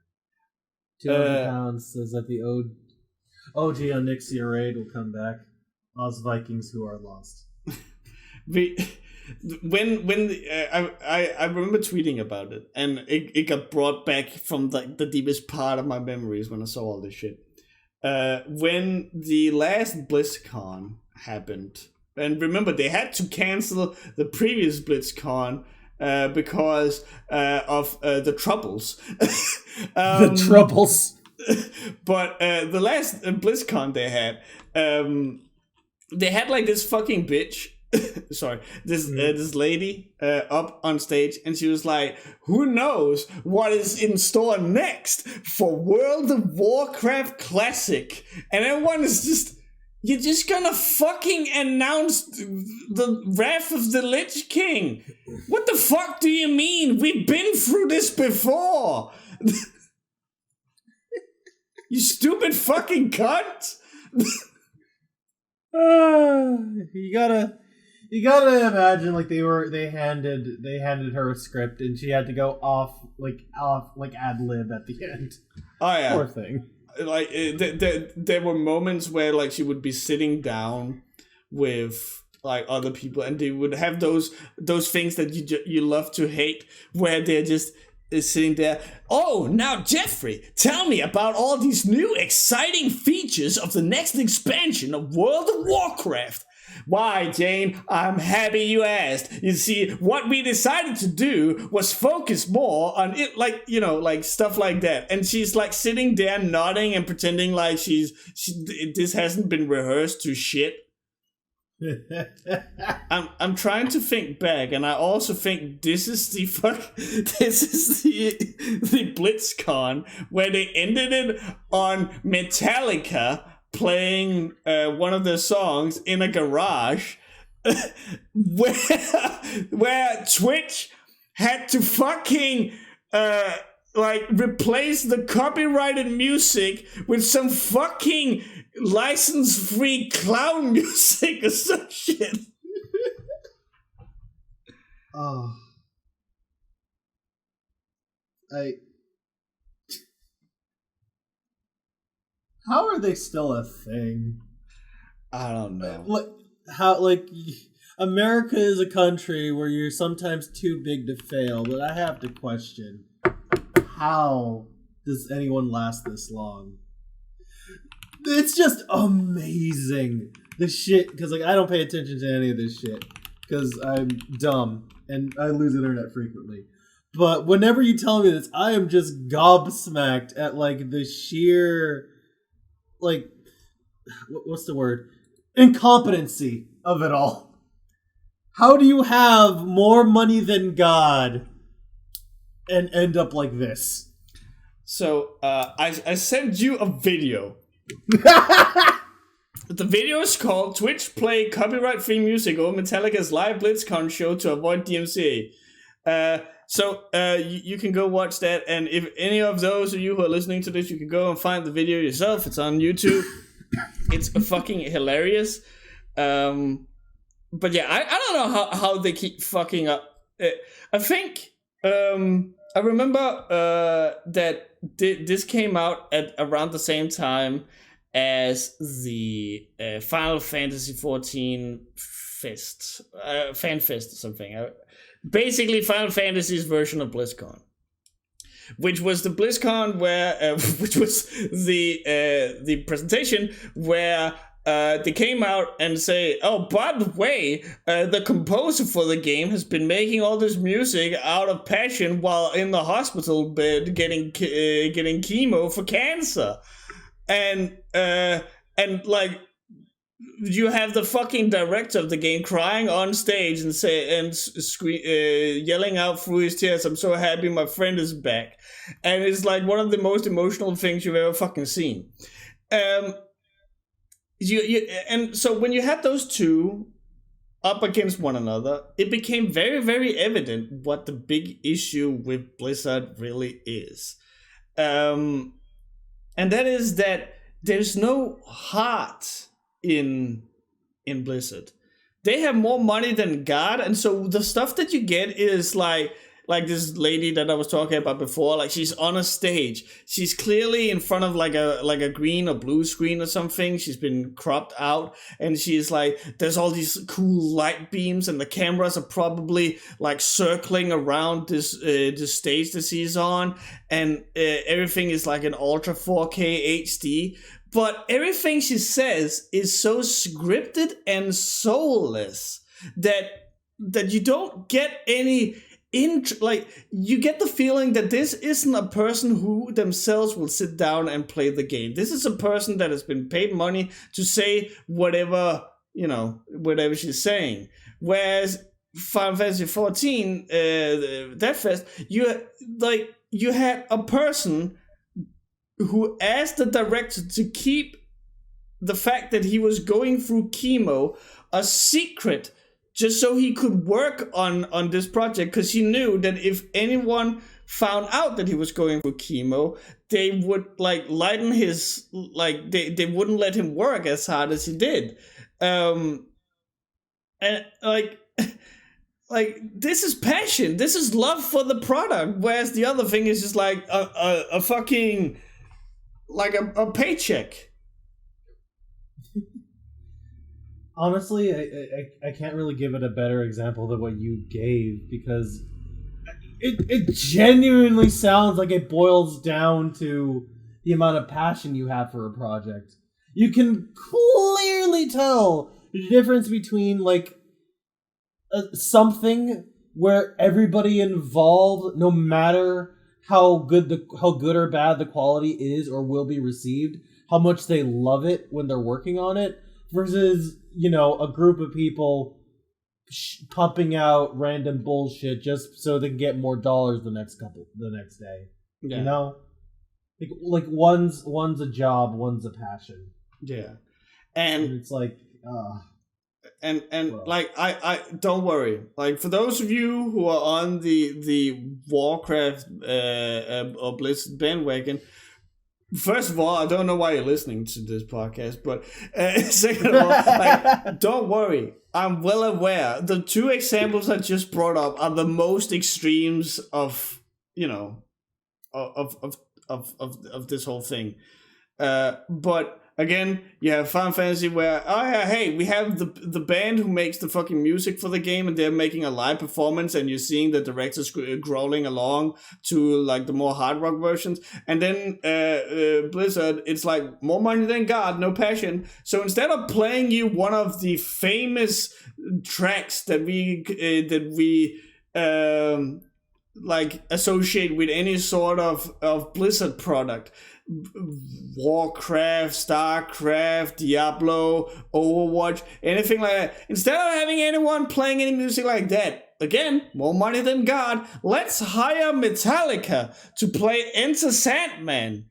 200 pounds says that the OG Onyxia raid will come back. Lost Vikings who are lost. I remember tweeting about it, and it got brought back from the deepest part of my memories when I saw all this shit. When the last BlizzCon happened, and remember they had to cancel the previous BlizzCon because of the troubles. The troubles. But the last BlizzCon they had like this fucking bitch. Sorry, this lady up on stage, and she was like, "Who knows what is in store next for World of Warcraft Classic?" And everyone is just, you're just gonna fucking announce the Wrath of the Lich King? What the fuck do you mean? We've been through this before. You stupid fucking cunt. You gotta imagine like they handed her a script and she had to go off ad lib at the end. Oh yeah, poor thing. Like there were moments where like she would be sitting down with like other people, and they would have those things that you love to hate, where they're just sitting there. Oh, now Jeffrey, tell me about all these new exciting features of the next expansion of World of Warcraft. Why, Jane, I'm happy you asked. You see, what we decided to do was focus more on it, like, you know, like stuff like that. And she's like sitting there nodding and pretending like this hasn't been rehearsed to shit. I'm trying to think back, and I also think this is the BlitzCon where they ended it on Metallica playing one of their songs in a garage, where Twitch had to fucking replace the copyrighted music with some fucking license-free clown music or some shit. Oh. How are they still a thing? I don't know. America is a country where you're sometimes too big to fail, but I have to question, how does anyone last this long? It's just amazing. The shit, because like I don't pay attention to any of this shit because I'm dumb and I lose internet frequently. But whenever you tell me this, I am just gobsmacked at like the sheer, like, what's the word? Incompetency of it all. How do you have more money than God and end up like this? So I sent you a video. The video is called "Twitch Play Copyright-Free Music over Metallica's live BlitzCon show to avoid DMCA." So you can go watch that, and if any of those of you who are listening to this, you can go and find the video yourself. It's on YouTube. It's fucking hilarious. But yeah, I don't know how they keep fucking up. I think I remember that this came out at around the same time as the Final Fantasy 14 Fest, Fan Fest or something. Basically, Final Fantasy's version of BlizzCon, which was the BlizzCon where, which was the presentation where they came out and say, "Oh, by the way, the composer for the game has been making all this music out of passion while in the hospital bed getting chemo for cancer," and like you have the fucking director of the game crying on stage and yelling out through his tears, "I'm so happy my friend is back," and it's like one of the most emotional things you've ever fucking seen. And so when you had those two up against one another, it became very, very evident what the big issue with Blizzard really is. And that is that there's no heart in Blizzard. They have more money than God, and so the stuff that you get is like this lady that I was talking about before. Like, she's on a stage. She's clearly in front of like a green or blue screen or something. She's been cropped out, and she's like, there's all these cool light beams, and the cameras are probably like circling around this stage that she's on, and everything is like an ultra 4K HD. But everything she says is so scripted and soulless that you don't get any. You get the feeling that this isn't a person who themselves will sit down and play the game. This is a person that has been paid money to say whatever she's saying. Whereas Final Fantasy 14, Death Fest, you had a person who asked the director to keep the fact that he was going through chemo a secret, just so he could work on this project, because he knew that if anyone found out that he was going through chemo, they would lighten his they wouldn't let him work as hard as he did. And this is passion, this is love for the product, whereas the other thing is just like a fucking a paycheck. Honestly, I can't really give it a better example than what you gave, because it genuinely sounds like it boils down to the amount of passion you have for a project. You can clearly tell the difference between something where everybody involved, no matter how good or bad the quality is or will be received, how much they love it when they're working on it, versus a group of people pumping out random bullshit just so they can get more dollars the next day. Yeah. Like one's a job, one's a passion. Yeah, and it's and I don't worry. Like, for those of you who are on the Warcraft or Blizzard bandwagon, first of all, I don't know why you're listening to this podcast, but second of all, don't worry. I'm well aware. The two examples I just brought up are the most extremes of this whole thing. But again, you have Final Fantasy where, we have the band who makes the fucking music for the game, and they're making a live performance, and you're seeing the directors growling along to the more hard rock versions. And then Blizzard, it's like more money than God, no passion. So instead of playing you one of the famous tracks that we associate with any sort of Blizzard product, Warcraft, Starcraft, Diablo, Overwatch, anything like that, instead of having anyone playing any music like that, again, more money than God, let's hire Metallica to play Enter Sandman.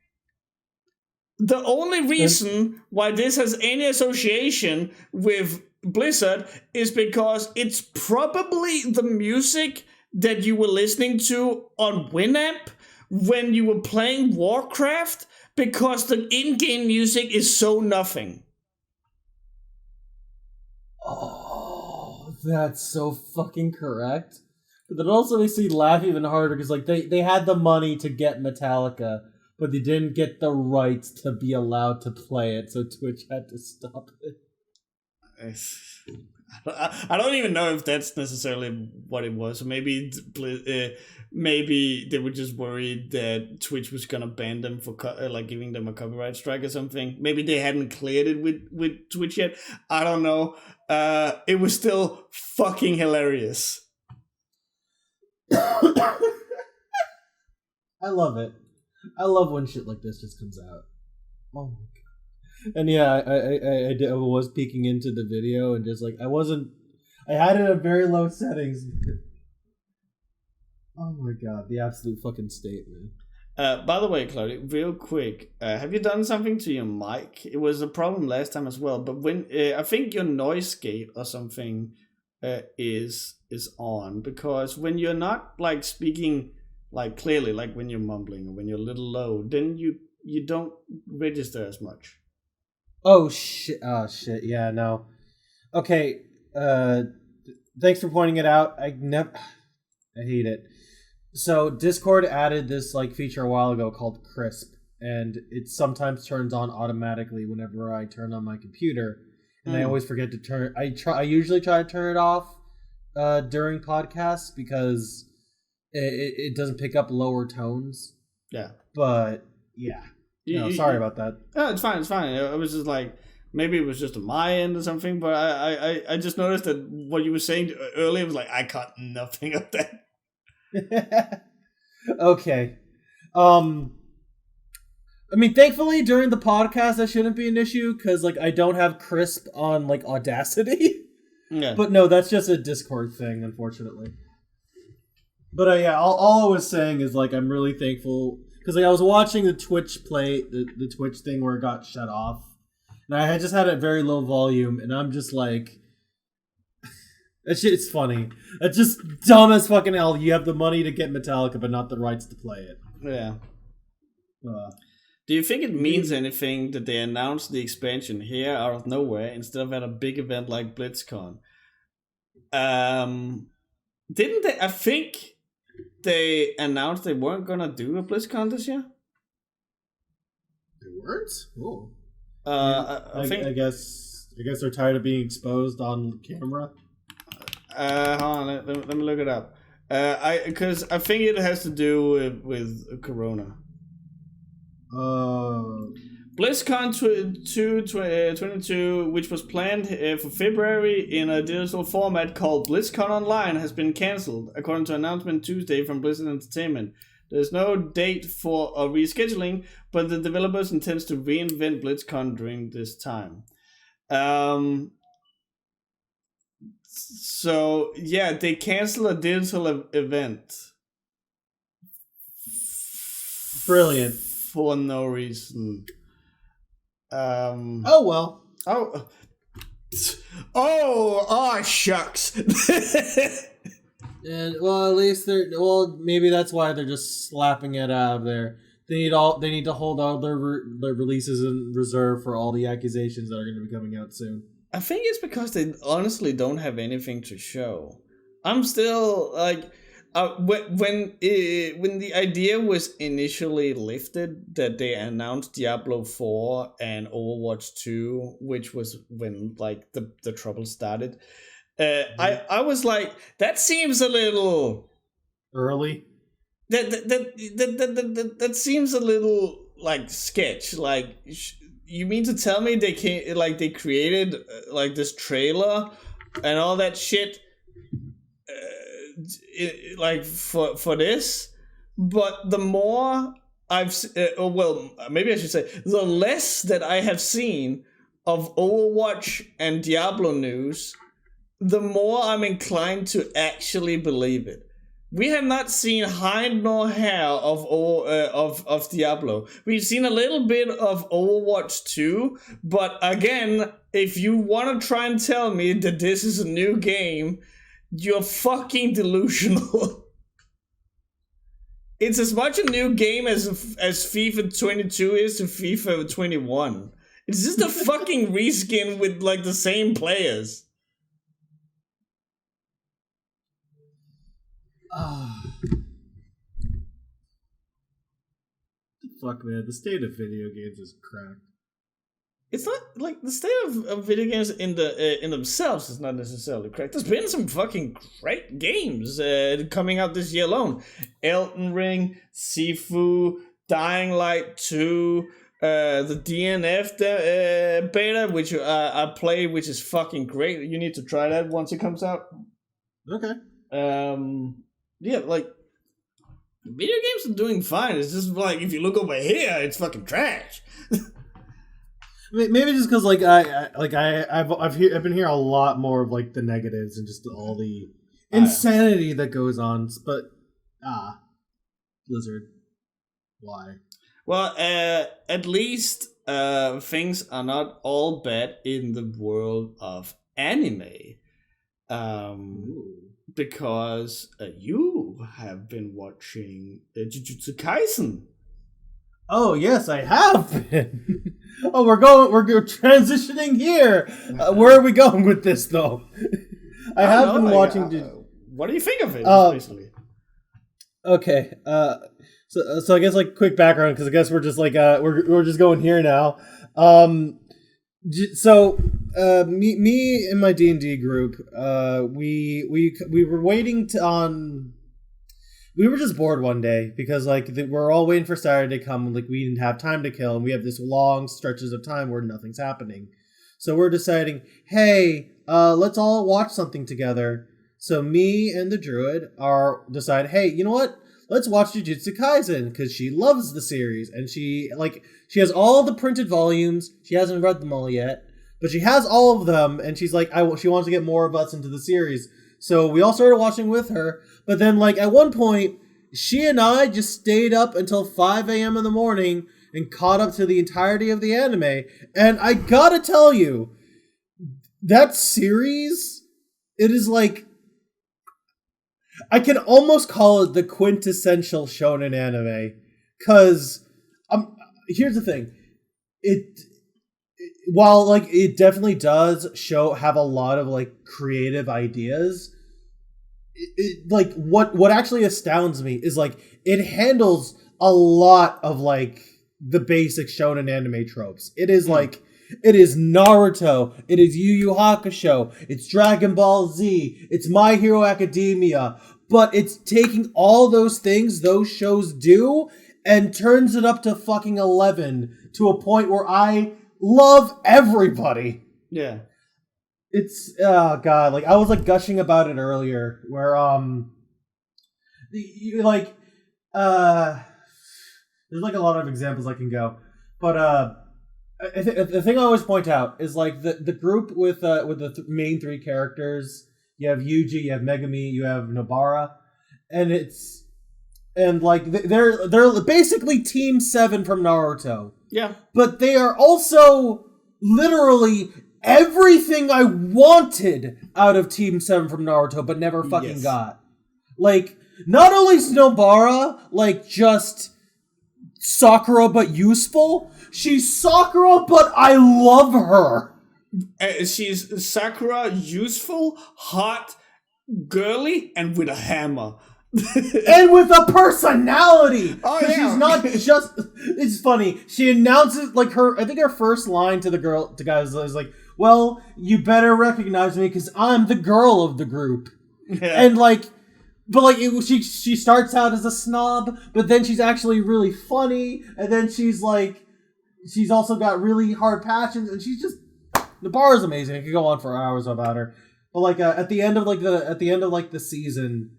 The only reason why this has any association with Blizzard is because it's probably the music that you were listening to on Winamp when you were playing Warcraft, because the in-game music is so nothing. Oh, that's so fucking correct. But that also makes me laugh even harder, because they had the money to get Metallica, but they didn't get the rights to be allowed to play it, so Twitch had to stop it. I don't even know if that's necessarily what it was. Maybe they were just worried that Twitch was gonna ban them for giving them a copyright strike or something. Maybe they hadn't cleared it with Twitch yet. I don't know. It was still fucking hilarious. I love it. I love when shit like this just comes out. Oh my god. And yeah, I was peeking into the video and just like I had it at very low settings. Oh my god, the absolute fucking state, man. By the way, Cloudy, real quick, have you done something to your mic? It was a problem last time as well, but when I think your noise gate or something is on, because when you're not like speaking like clearly, like when you're mumbling or when you're a little low, then you don't register as much. Oh shit! Oh shit! Yeah, no. Okay. Thanks for pointing it out. I hate it. So Discord added this like feature a while ago called Crisp, and it sometimes turns on automatically whenever I turn on my computer, and I always forget to turn. I usually try to turn it off during podcasts because it doesn't pick up lower tones. Yeah. But yeah. Sorry about that. No, it's fine. It's fine. It was just like maybe it was just on my end or something, but I just noticed that what you were saying earlier was like I caught nothing of that. Okay. I mean, thankfully during the podcast that shouldn't be an issue because like I don't have Crisp on like Audacity. Yeah. But no, that's just a Discord thing, unfortunately. But yeah, all I was saying is like I'm really thankful because like I was watching the Twitch the Twitch thing where it got shut off, and I had just had it very low volume, and I'm just like. That shit's funny. That's just dumb as fucking hell. You have the money to get Metallica, but not the rights to play it. Yeah. Do you think it means anything that they announced the expansion here out of nowhere instead of at a big event like BlitzCon? Didn't they? I think they announced they weren't gonna do a BlitzCon this year. They weren't? Oh. I guess they're tired of being exposed on camera. Hold on, let me look it up. Because I think it has to do with Corona. BlizzCon 2022, which was planned for February in a digital format called BlizzCon Online, has been cancelled, according to an announcement Tuesday from Blizzard Entertainment. There's no date for a rescheduling, but the developers intend to reinvent BlizzCon during this time. So yeah, they cancel a digital event. Brilliant. For no reason. Oh well. Oh shucks. And well, at least maybe that's why they're just slapping it out of there. They need to hold all their releases in reserve for all the accusations that are going to be coming out soon. I think it's because they honestly don't have anything to show. I'm still like, when the idea was initially lifted that they announced Diablo 4 and Overwatch 2, which was when like the trouble started. I was like, that seems a little early. That seems a little like sketch. Like, you mean to tell me they can't, like, they created like this trailer and all that shit, like for this? But the more I've, maybe I should say, the less that I have seen of Overwatch and Diablo news, the more I'm inclined to actually believe it. We have not seen hide nor hair of Diablo. We've seen a little bit of Overwatch 2, but again, if you want to try and tell me that this is a new game, you're fucking delusional. It's as much a new game as FIFA 22 is to FIFA 21. It's just a fucking reskin with like the same players. Fuck, man, the state of video games is cracked. It's not like the state of video games in themselves is not necessarily cracked. There's been some fucking great games coming out this year alone. Elden Ring, Sifu, Dying Light 2, the DNF beta, which I play, which is fucking great. You need to try that once it comes out. Okay. Yeah, like, video games are doing fine. It's just like, if you look over here, it's fucking trash. Maybe just because I've been hearing a lot more of like the negatives and just all the insanity that goes on. But Blizzard, why? Well, at least things are not all bad in the world of anime. Because you have been watching Jujutsu Kaisen. Oh yes, I have been. We're transitioning here. Where are we going with this though? I have been watching. What do you think of it? Basically. Okay. So I guess like quick background because I guess we're just like we're just going here now. So me and my D&D group, we were waiting on. We were just bored one day because like we're all waiting for Saturday to come. Like we didn't have time to kill, and we have this long stretches of time where nothing's happening. So we're deciding, hey, let's all watch something together. So me and the druid decide, hey, you know what? Let's watch Jujutsu Kaisen because she loves the series and she has all the printed volumes. She hasn't read them all yet, but she has all of them, and she's like, she wants to get more of us into the series. So we all started watching with her, but then like at one point, she and I just stayed up until 5 a.m. in the morning and caught up to the entirety of the anime. And I gotta tell you, that series, it is like, I can almost call it the quintessential shonen anime. Cause, here's the thing, while like it definitely does have a lot of like creative ideas, like what actually astounds me is like it handles a lot of like the basic shonen anime tropes. It is like it is Naruto, it is Yu Yu Hakusho, it's Dragon Ball Z, it's My Hero Academia, but it's taking all those things those shows do and turns it up to fucking 11 to a point where I love everybody. Yeah. It's god, like I was like gushing about it earlier where there's like a lot of examples I can go. But the thing I always point out is like the group with the main three characters. You have Yuji, you have Megami, you have Nobara, and like they're basically Team 7 from Naruto. Yeah. But they are also literally everything I wanted out of Team 7 from Naruto, but never fucking got. Like, not only is Nobara, like, just Sakura but useful, she's Sakura but I love her. She's Sakura, useful, hot, girly, and with a hammer. And with a personality. Oh yeah. She's not just. It's funny. She announces like I think her first line to the guys is like, "Well, you better recognize me because I'm the girl of the group." Yeah. And like, but like she starts out as a snob, but then she's actually really funny, and then she's also got really hard passions, and she's just the bar is amazing. I could go on for hours about her, but like at the end of the season.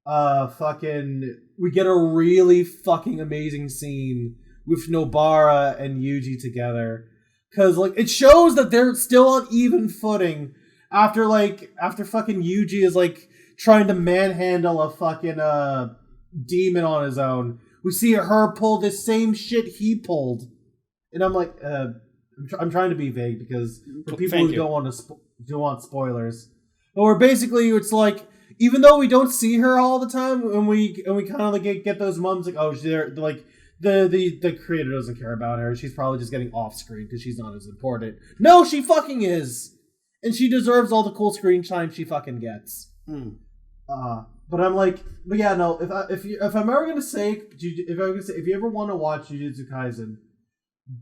We get a really fucking amazing scene with Nobara and Yuji together. Cause like, it shows that they're still on even footing after fucking Yuji is like trying to manhandle a fucking, demon on his own. We see her pull the same shit he pulled. And I'm like, I'm trying to be vague because for people who don't want spoilers. But we're basically, it's like, even though we don't see her all the time, and we kind of like get those moments like, oh, like the creator doesn't care about her. She's probably just getting off screen because she's not as important. No, she fucking is, and she deserves all the cool screen time she fucking gets. But I'm like, but yeah, no. If I'm ever gonna say, if you ever want to watch Jujutsu Kaisen,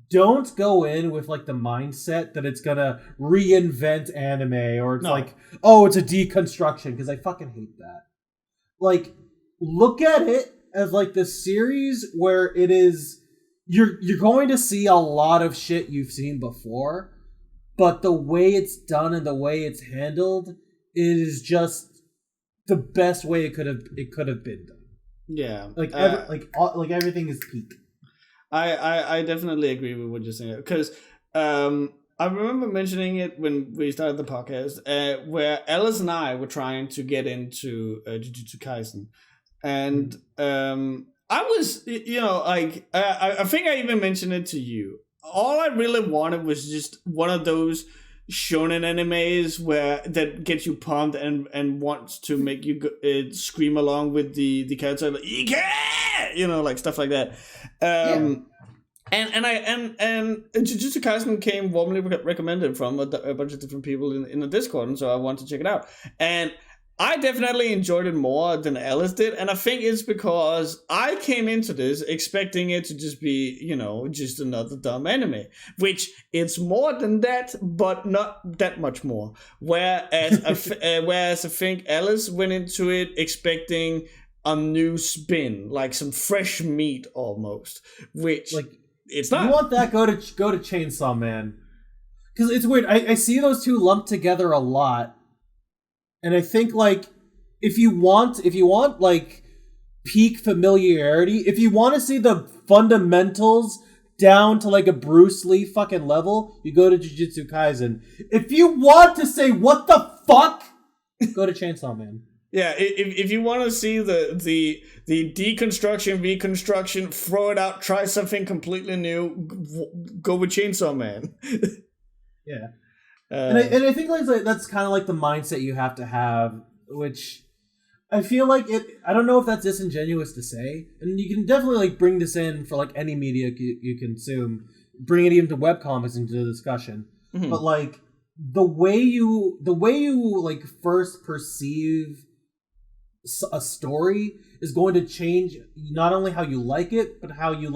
don't go in with like the mindset that it's gonna reinvent anime or it's like, oh, it's a deconstruction, because I fucking hate that. Like, look at it as like the series where it is you're going to see a lot of shit you've seen before, but the way it's done and the way it's handled is just the best way it could have been done. Yeah. Like everything is peak. I definitely agree with what you're saying, because I remember mentioning it when we started the podcast, where Alice and I were trying to get into Jujutsu Kaisen, and I was, like I think I even mentioned it to you. All I really wanted was just one of those shonen animes where that gets you pumped and wants to make you scream along with the character, like, like stuff like that. And Jujutsu Kaisen came warmly recommended from a bunch of different people in the Discord, and so I wanted to check it out. And I definitely enjoyed it more than Alice did, and I think it's because I came into this expecting it to just be, just another dumb anime, which it's more than that, but not that much more. Whereas I think Alice went into it expecting a new spin, like some fresh meat almost, which it's not. You want that? Go to Chainsaw Man, because it's weird. I see those two lumped together a lot. And I think, if you want peak familiarity, if you want to see the fundamentals down to a Bruce Lee fucking level, you go to Jujutsu Kaisen. If you want to say what the fuck, go to Chainsaw Man. Yeah, if you want to see the deconstruction, reconstruction, throw it out, try something completely new, go with Chainsaw Man. Yeah. And I think that's kind of the mindset you have to have, which I feel like I don't know if that's disingenuous to say, and you can definitely bring this in for any media you consume, bring it even to webcomics into the discussion. Mm-hmm. But the way you first perceive a story is going to change not only how you like it, but how you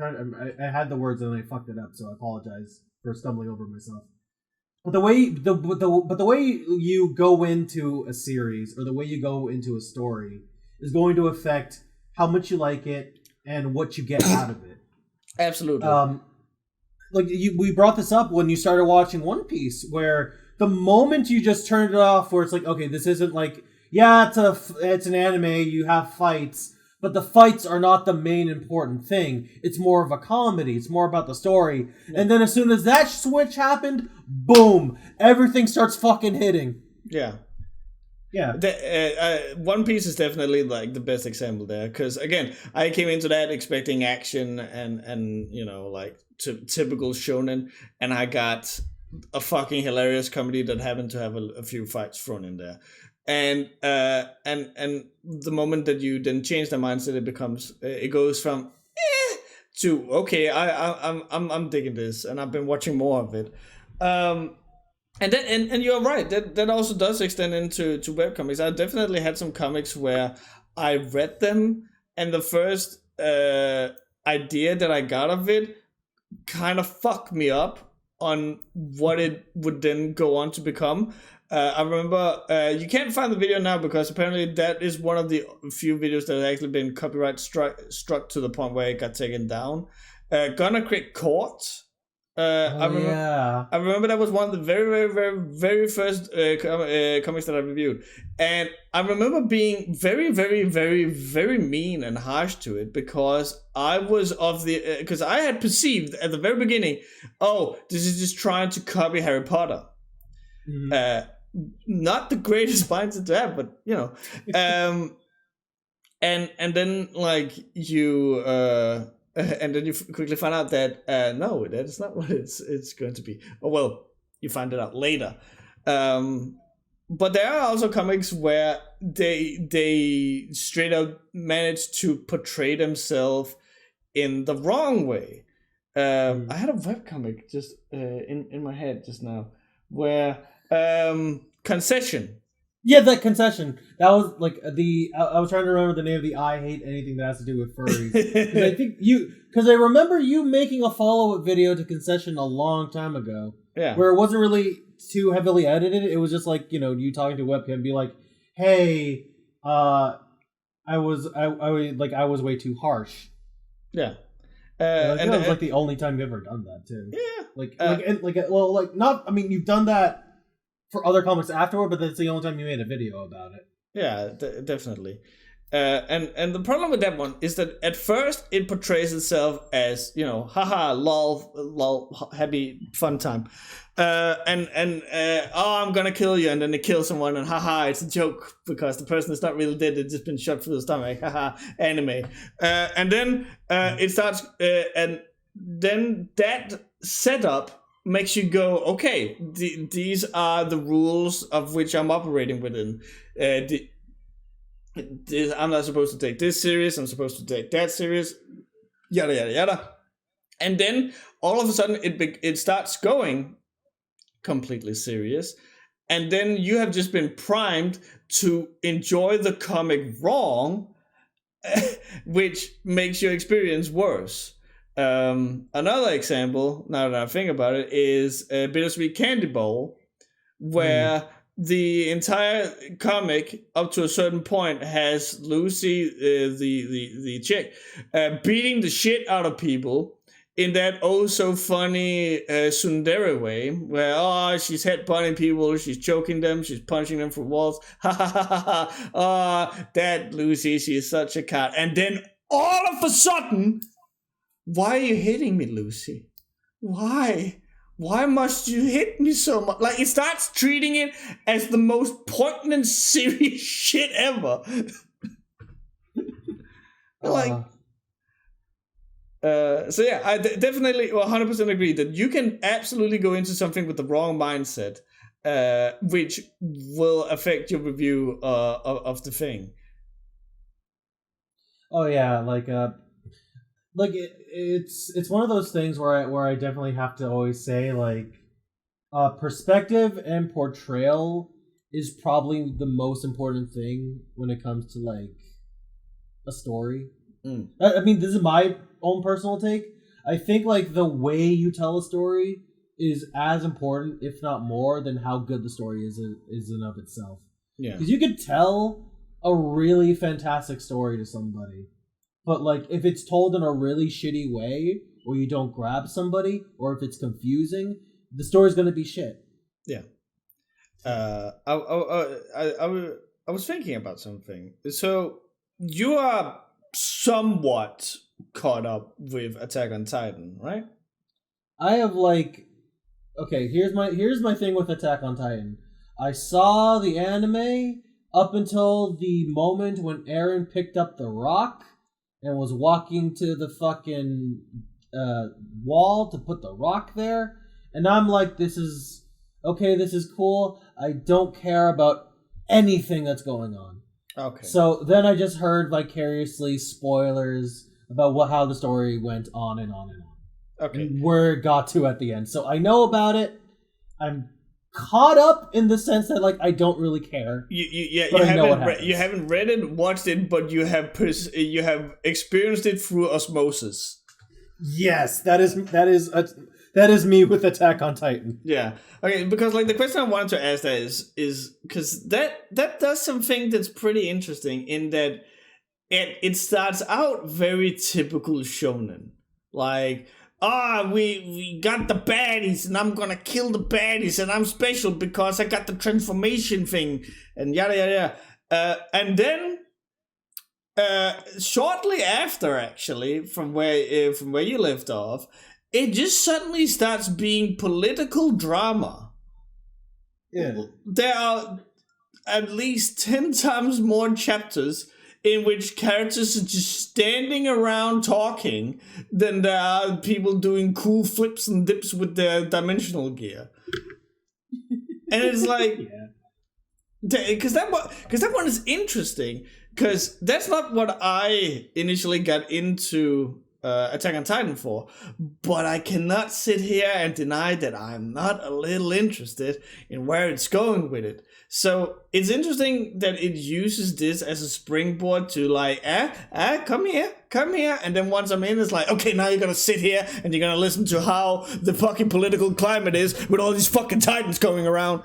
I had the words and I fucked it up, so I apologize for stumbling over myself. But the way you go into a series or the way you go into a story is going to affect how much you like it and what you get out of it. Absolutely. We brought this up when you started watching One Piece, where the moment you just turned it off, where it's okay, this isn't it's an anime, you have fights. But the fights are not the main important thing. It's more of a comedy. It's more about the story. Yeah. And then as soon as that switch happened, boom, everything starts fucking hitting. Yeah. Yeah. One Piece is definitely the best example there. Because again, I came into that expecting action and typical shonen. And I got a fucking hilarious comedy that happened to have a few fights thrown in there. And the moment that you then change the mindset, it goes from to okay, I'm digging this, and I've been watching more of it. And you're right, that also does extend into webcomics. I definitely had some comics where I read them, and the first idea that I got of it kind of fucked me up on what it would then go on to become. I remember, you can't find the video now because apparently that is one of the few videos that has actually been copyright struck to the point where it got taken down. Gonna Crit Court. I remember that was one of the very, very, very, very first comics that I reviewed. And I remember being very, very, very, very mean and harsh to it because I was because I had perceived at the very beginning, this is just trying to copy Harry Potter. Mm-hmm. Not the greatest mindset to have, but and then you and then you quickly find out that no, that is not what it's going to be. Oh well, you find it out later. But there are also comics where they straight up manage to portray themselves in the wrong way. I had a webcomic just in my head just now where Concession. Yeah, that Concession. That was I was trying to remember the name of the I hate anything that has to do with furries. Because I remember you making a follow-up video to Concession a long time ago. Yeah. Where it wasn't really too heavily edited. It was just you talking to webcam and be like, hey, I was way too harsh. Yeah. And that was the only time you've ever done that too. Yeah. You've done that for other comics afterward, but that's the only time you made a video about it. Yeah, definitely. And the problem with that one is that at first it portrays itself as, haha, lol, happy fun time, oh, I'm gonna kill you, and then they kill someone, and haha, it's a joke because the person is not really dead; it's just been shot through the stomach, haha, anime. And then it starts, and then that setup makes you go, okay, these are the rules of which I'm operating within. I'm not supposed to take this serious, I'm supposed to take that serious, yada yada yada. And then all of a sudden it starts going completely serious, and then you have just been primed to enjoy the comic wrong, which makes your experience worse. Another example, now that I think about it, is a Bittersweet Candy Bowl, where the entire comic up to a certain point has Lucy, the chick, beating the shit out of people in that oh so funny tsundere way, where she's headbutting people, she's choking them, she's punching them through walls, ha ha ha ha ha, that Lucy, she is such a cat. And then all of a sudden, why are you hitting me, Lucy? Why must you hit me so much? Like, it starts treating it as the most poignant, serious shit ever. So yeah, I definitely 100% agree that you can absolutely go into something with the wrong mindset, which will affect your review of the thing. Oh yeah, it's one of those things where I definitely have to always say, like, perspective and portrayal is probably the most important thing when it comes to, like, a story. I mean, this is my own personal take. I think, like, the way you tell a story is as important, if not more, than how good the story is in of itself. Yeah, because you could tell a really fantastic story to somebody, but, like, if it's told in a really shitty way, or you don't grab somebody, or if it's confusing, the story's gonna be shit. Yeah. I was thinking about something. So you are somewhat caught up with Attack on Titan, right? I have, like, okay, here's my thing with Attack on Titan. I saw the anime up until the moment when Eren picked up the rock and was walking to the fucking wall to put the rock there. And I'm like, this is cool. I don't care about anything that's going on. Okay. So then I just heard vicariously spoilers about how the story went on and on and on. Okay. And where it got to at the end. So I know about it. I'm caught up in the sense that, like, I don't really care. You haven't read it, watched it, but you have experienced it through osmosis. Yes, that is me with Attack on Titan. Yeah. Okay, because, like, the question I wanted to ask that is because that does something that's pretty interesting in that it starts out very typical shonen. Like, we got the baddies, and I'm gonna kill the baddies, and I'm special because I got the transformation thing, and yada yada yada. And then, shortly after, actually, from where you left off, it just suddenly starts being political drama. Yeah, there are at least 10 times more chapters in which characters are just standing around talking than there are people doing cool flips and dips with their dimensional gear. And it's like, because that one is interesting, because that's not what I initially got into Attack on Titan for, but I cannot sit here and deny that I'm not a little interested in where it's going with it. So it's interesting that it uses this as a springboard to, like, come here, and then once I'm in, it's like, okay, now you're gonna sit here and you're gonna listen to how the fucking political climate is with all these fucking Titans going around.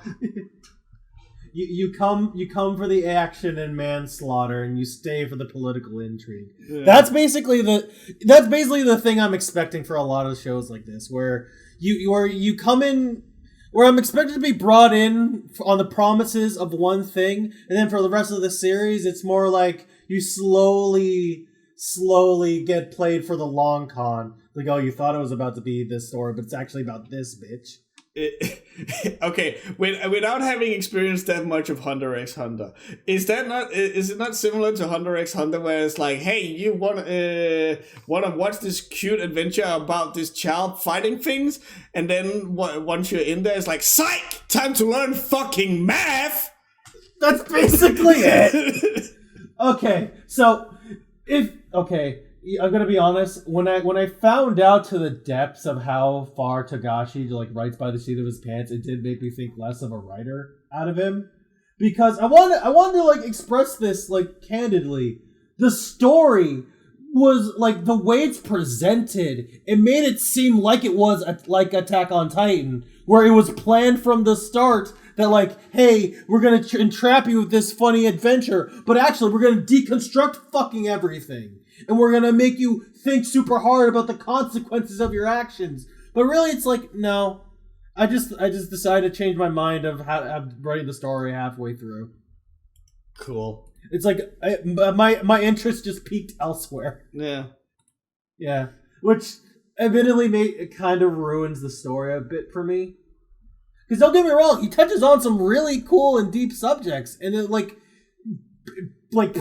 You come for the action and manslaughter, and you stay for the political intrigue. Yeah. That's basically the thing I'm expecting for a lot of shows like this, where you come in, where I'm expected to be brought in on the promises of one thing, and then for the rest of the series, it's more like you slowly get played for the long con. Like, oh, you thought it was about to be this story, but it's actually about this bitch. Okay, without having experienced that much of Hunter x Hunter, is it not similar to Hunter x Hunter, where it's like, hey, you want to watch this cute adventure about this child fighting things, and then once you're in there, it's like, psych, time to learn fucking math. That's basically it. Okay, so I'm gonna be honest. When I found out to the depths of how far Togashi writes by the seat of his pants, it did make me think less of a writer out of him. Because I wanted to express this candidly. The story was the way it's presented. It made it seem like it was like Attack on Titan, where it was planned from the start. That hey, we're gonna entrap you with this funny adventure, but actually we're gonna deconstruct fucking everything. And we're gonna make you think super hard about the consequences of your actions. But really, it's no. I just decided to change my mind of how writing the story halfway through. Cool. It's my interest just peaked elsewhere. Yeah. Yeah. Which admittedly it kind of ruins the story a bit for me. Because don't get me wrong, he touches on some really cool and deep subjects, and it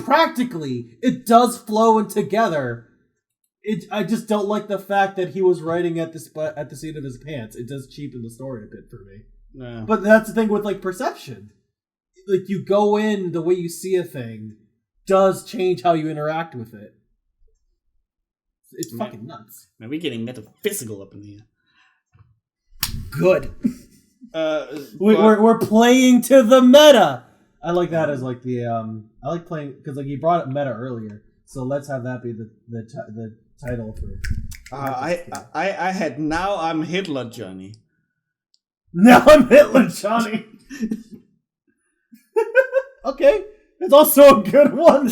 practically, it does flow in together. I just don't like the fact that he was writing at the seat of his pants. It does cheapen the story a bit for me. Yeah. But that's the thing with perception. You go in, the way you see a thing does change how you interact with it. It's fucking nuts. Man, we're getting metaphysical up in here. Good. We're playing to the meta. I like that as the I like playing because you brought up meta earlier, so let's have that be the title for. I had now I'm Hitler Johnny. Now I'm Hitler Johnny. Okay, it's also a good one.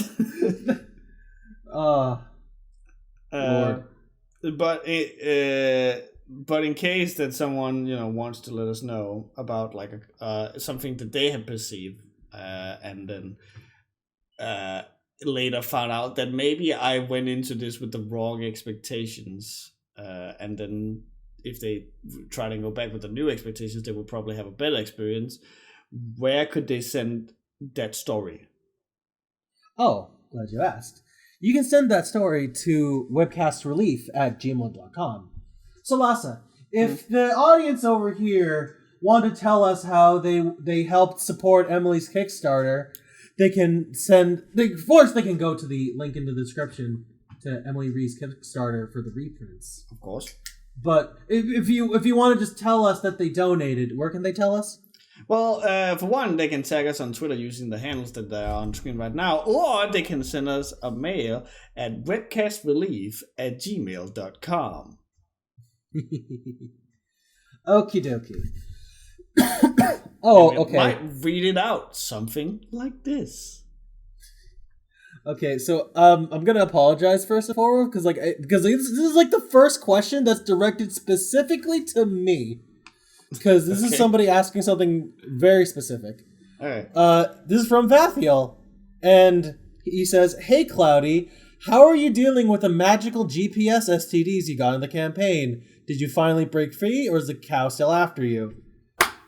But in case that someone wants to let us know about something that they have perceived, and then later found out that maybe I went into this with the wrong expectations, and then if they try to go back with the new expectations, they will probably have a better experience. Where could they send that story? Oh, glad you asked. You can send that story to webcastrelief@gmail.com. So, Lasse, if the audience over here want to tell us how they helped support Emily's Kickstarter, they can first they can go to the link in the description to Emily Ree's Kickstarter for the reprints. Of course. But if you want to just tell us that they donated, where can they tell us? Well, for one, they can tag us on Twitter using the handles that are on screen right now, or they can send us a mail at webcastrelief@gmail.com. Okie dokie. Oh, okay. Might read it out, something like this. Okay, so I'm gonna apologize first and foremost because this is the first question that's directed specifically to me, because this is somebody asking something very specific. All right. This is from Vathiel, and he says, "Hey Cloudy, how are you dealing with the magical GPS STDs you got in the campaign? Did you finally break free, or is the cow still after you?"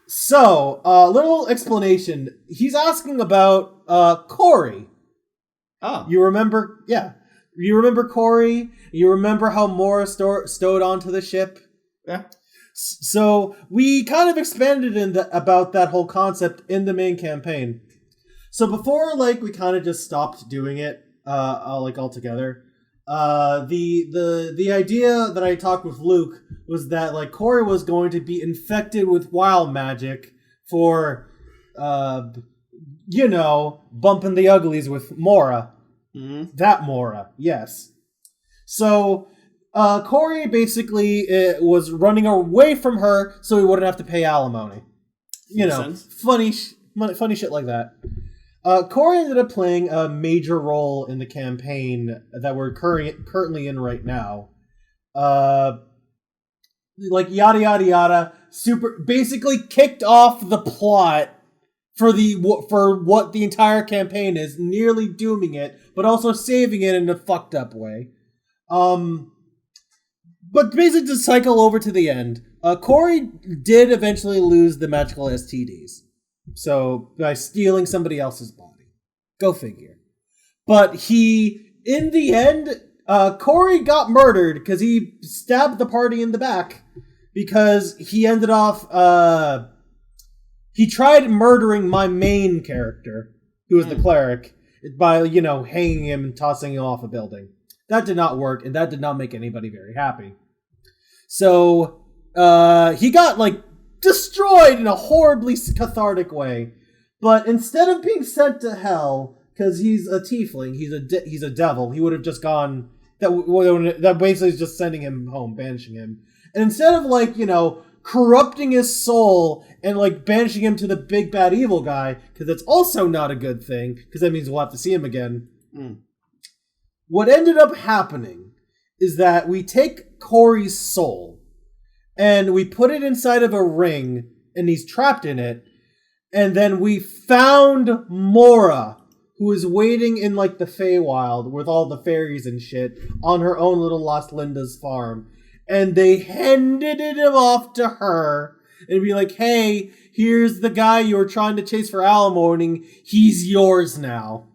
So, little explanation. He's asking about Corey. Oh. You remember? Yeah. You remember Corey? You remember how Mora stowed onto the ship? Yeah. So, we kind of expanded about that whole concept in the main campaign. So, before, we kind of just stopped doing it, altogether, the idea that I talked with Luke was that Corey was going to be infected with wild magic for bumping the uglies with Mora. Mm-hmm. That Mora, yes. So Corey basically was running away from her so he wouldn't have to pay alimony. Funny shit like that. Corey ended up playing a major role in the campaign that we're currently in right now. Yada yada yada. Basically kicked off the plot for what the entire campaign is, nearly dooming it, but also saving it in a fucked up way. But basically to cycle over to the end, Corey did eventually lose the magical STDs. So, by stealing somebody else's body. Go figure. But in the end, Corey got murdered because he stabbed the party in the back. Because he ended off, he tried murdering my main character, who was the cleric, by, hanging him and tossing him off a building. That did not work, and that did not make anybody very happy. So, he got, destroyed in a horribly cathartic way. But instead of being sent to hell, because he's a tiefling, he's a devil, he would have just gone... That basically is just sending him home, banishing him. And instead of, corrupting his soul and, banishing him to the big bad evil guy, because that's also not a good thing, because that means we'll have to see him again. What ended up happening is that we take Corey's soul, and we put it inside of a ring, and he's trapped in it, and then we found Mora, who is waiting in, the Feywild with all the fairies and shit on her own little Lost Linda's farm. And they handed him off to her and be like, hey, here's the guy you were trying to chase for alimony. He's yours now.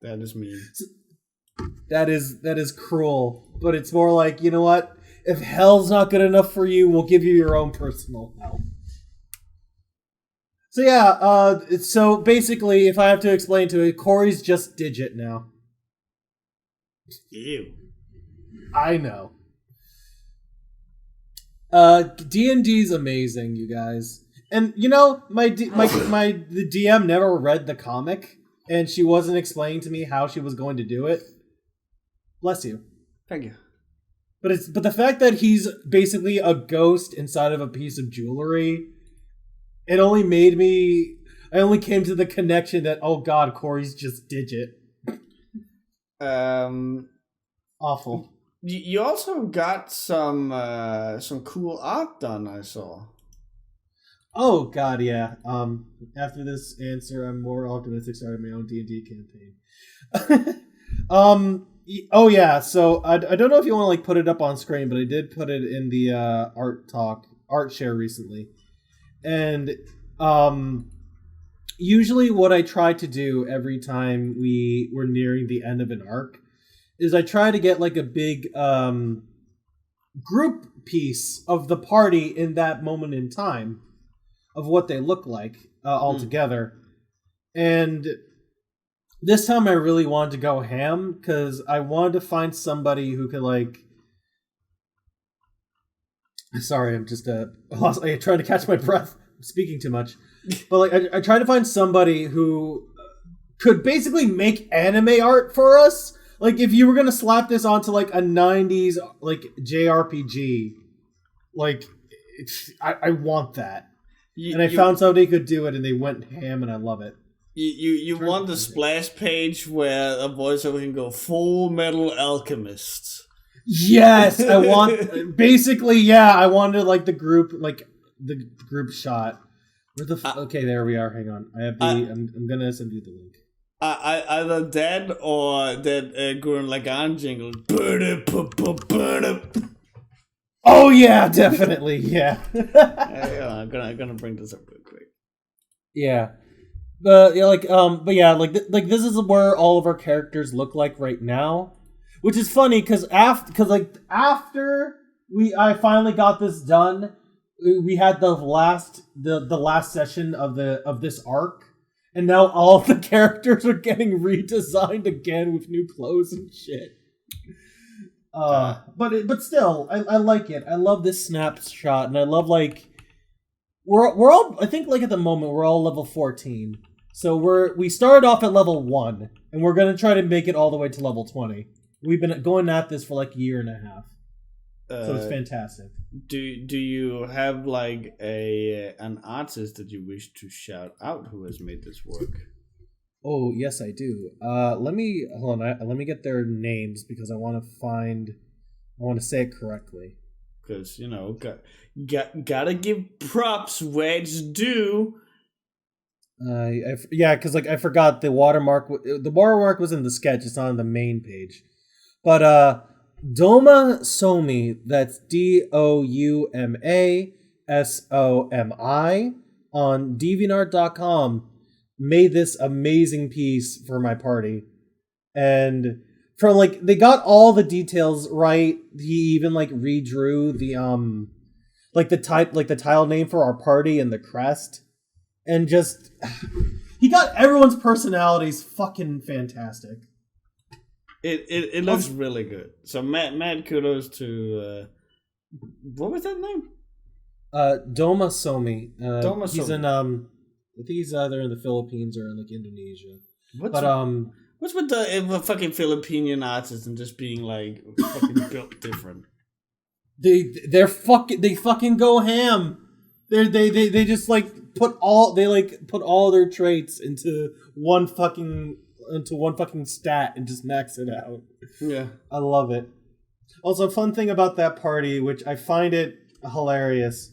That is mean. That is cruel. But it's more like, you know what? If hell's not good enough for you, we'll give you your own personal hell. So yeah, so basically, if I have to explain to it, Corey's just Digit now. Ew. I know. D&D's amazing, you guys. And the DM never read the comic, and she wasn't explaining to me how she was going to do it. Bless you. Thank you. But the fact that he's basically a ghost inside of a piece of jewelry, it only made me... I only came to the connection that, oh god, Corey's just Digit. Awful. You also got some cool art done, I saw. Oh god, yeah. After this answer, I'm more optimistic starting my own D&D campaign. Oh yeah, so I don't know if you want to put it up on screen, but I did put it in the art share recently. And usually what I try to do every time we're nearing the end of an arc is I try to get a big group piece of the party in that moment in time of what they look like all together. And this time I really wanted to go ham because I wanted to find somebody who could Sorry, I'm just I trying to catch my breath. I'm speaking too much. But I tried to find somebody who could basically make anime art for us. If you were gonna slap this onto a 90s JRPG, I want that. And I found somebody who could do it, and they went ham, and I love it. You want the splash page where a voiceover can go Full Metal Alchemist. Yes, I want basically. Yeah, I wanted the group shot. Where the okay, there we are. Hang on, I have the. I'm gonna send you the link. Either that or that Gurren Lagann jingle. Oh yeah, definitely, yeah. I'm gonna bring this up real quick. Yeah, but this is where all of our characters look like right now, which is funny because after I finally got this done, we had the last session of this arc. And now all the characters are getting redesigned again with new clothes and shit. But still, I like it. I love this snapshot, and I love we're all I think at the moment we're all level 14. So we started off at level 1, and we're gonna try to make it all the way to level 20. We've been going at this for a year and a half. So it's fantastic. Do you have an artist that you wish to shout out who has made this work? Oh yes, I do. Let me get their names because I want to say it correctly. Because gotta give props where it's due. Yeah, because like I forgot the watermark. The watermark was in the sketch. It's not on the main page. But Doma Somi, that's DOUMASOMI on DeviantArt.com made this amazing piece for my party, and from like they got all the details right. He even like redrew the like the tile name for our party and the crest. And just, he got everyone's personalities fucking fantastic. It looks really good. So mad kudos to what was that name? Doma Somi. Doma He's Somi. in I think he's either in the Philippines or in like Indonesia. What's with the fucking Filipinian artists and just being like fucking built different? They fucking go ham. They just like put all their traits into one fucking stat and just max it out. Yeah, I love it. Also, a fun thing about that party, which I find it hilarious.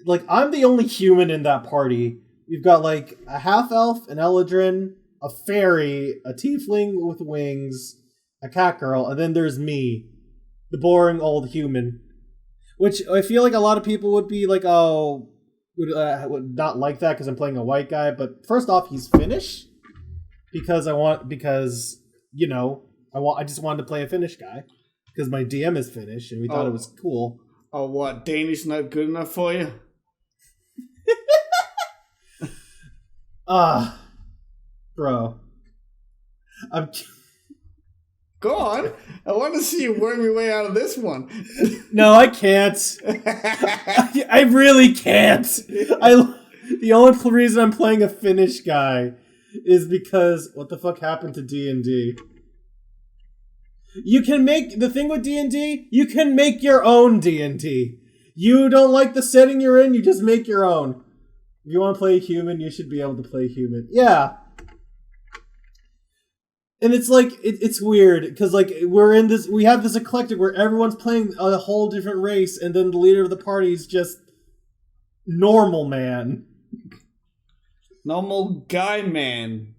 Like, I'm the only human in that party. You've got like a half elf, an eladrin, a fairy, a tiefling with wings, a cat girl, and then there's me, the boring old human. Which I feel like a lot of people would be like, oh, would not like that because I'm playing a white guy. But first off, he's Finnish because I just wanted to play a Finnish guy because my DM is Finnish and we thought it was cool. Oh, what? Danish not good enough for you? Bro, Go on. I want to see you worm your way out of this one. No, I can't. I really can't. The only reason I'm playing a Finnish guy is because what the fuck happened to D&D? You can make the thing with D&D. You can make your own D&D. You don't like the setting you're in. You just make your own. If you want to play human, you should be able to play human. Yeah. And it's like, it's weird, because like, we have this eclectic where everyone's playing a whole different race, and then the leader of the party is just normal man. Normal guy man.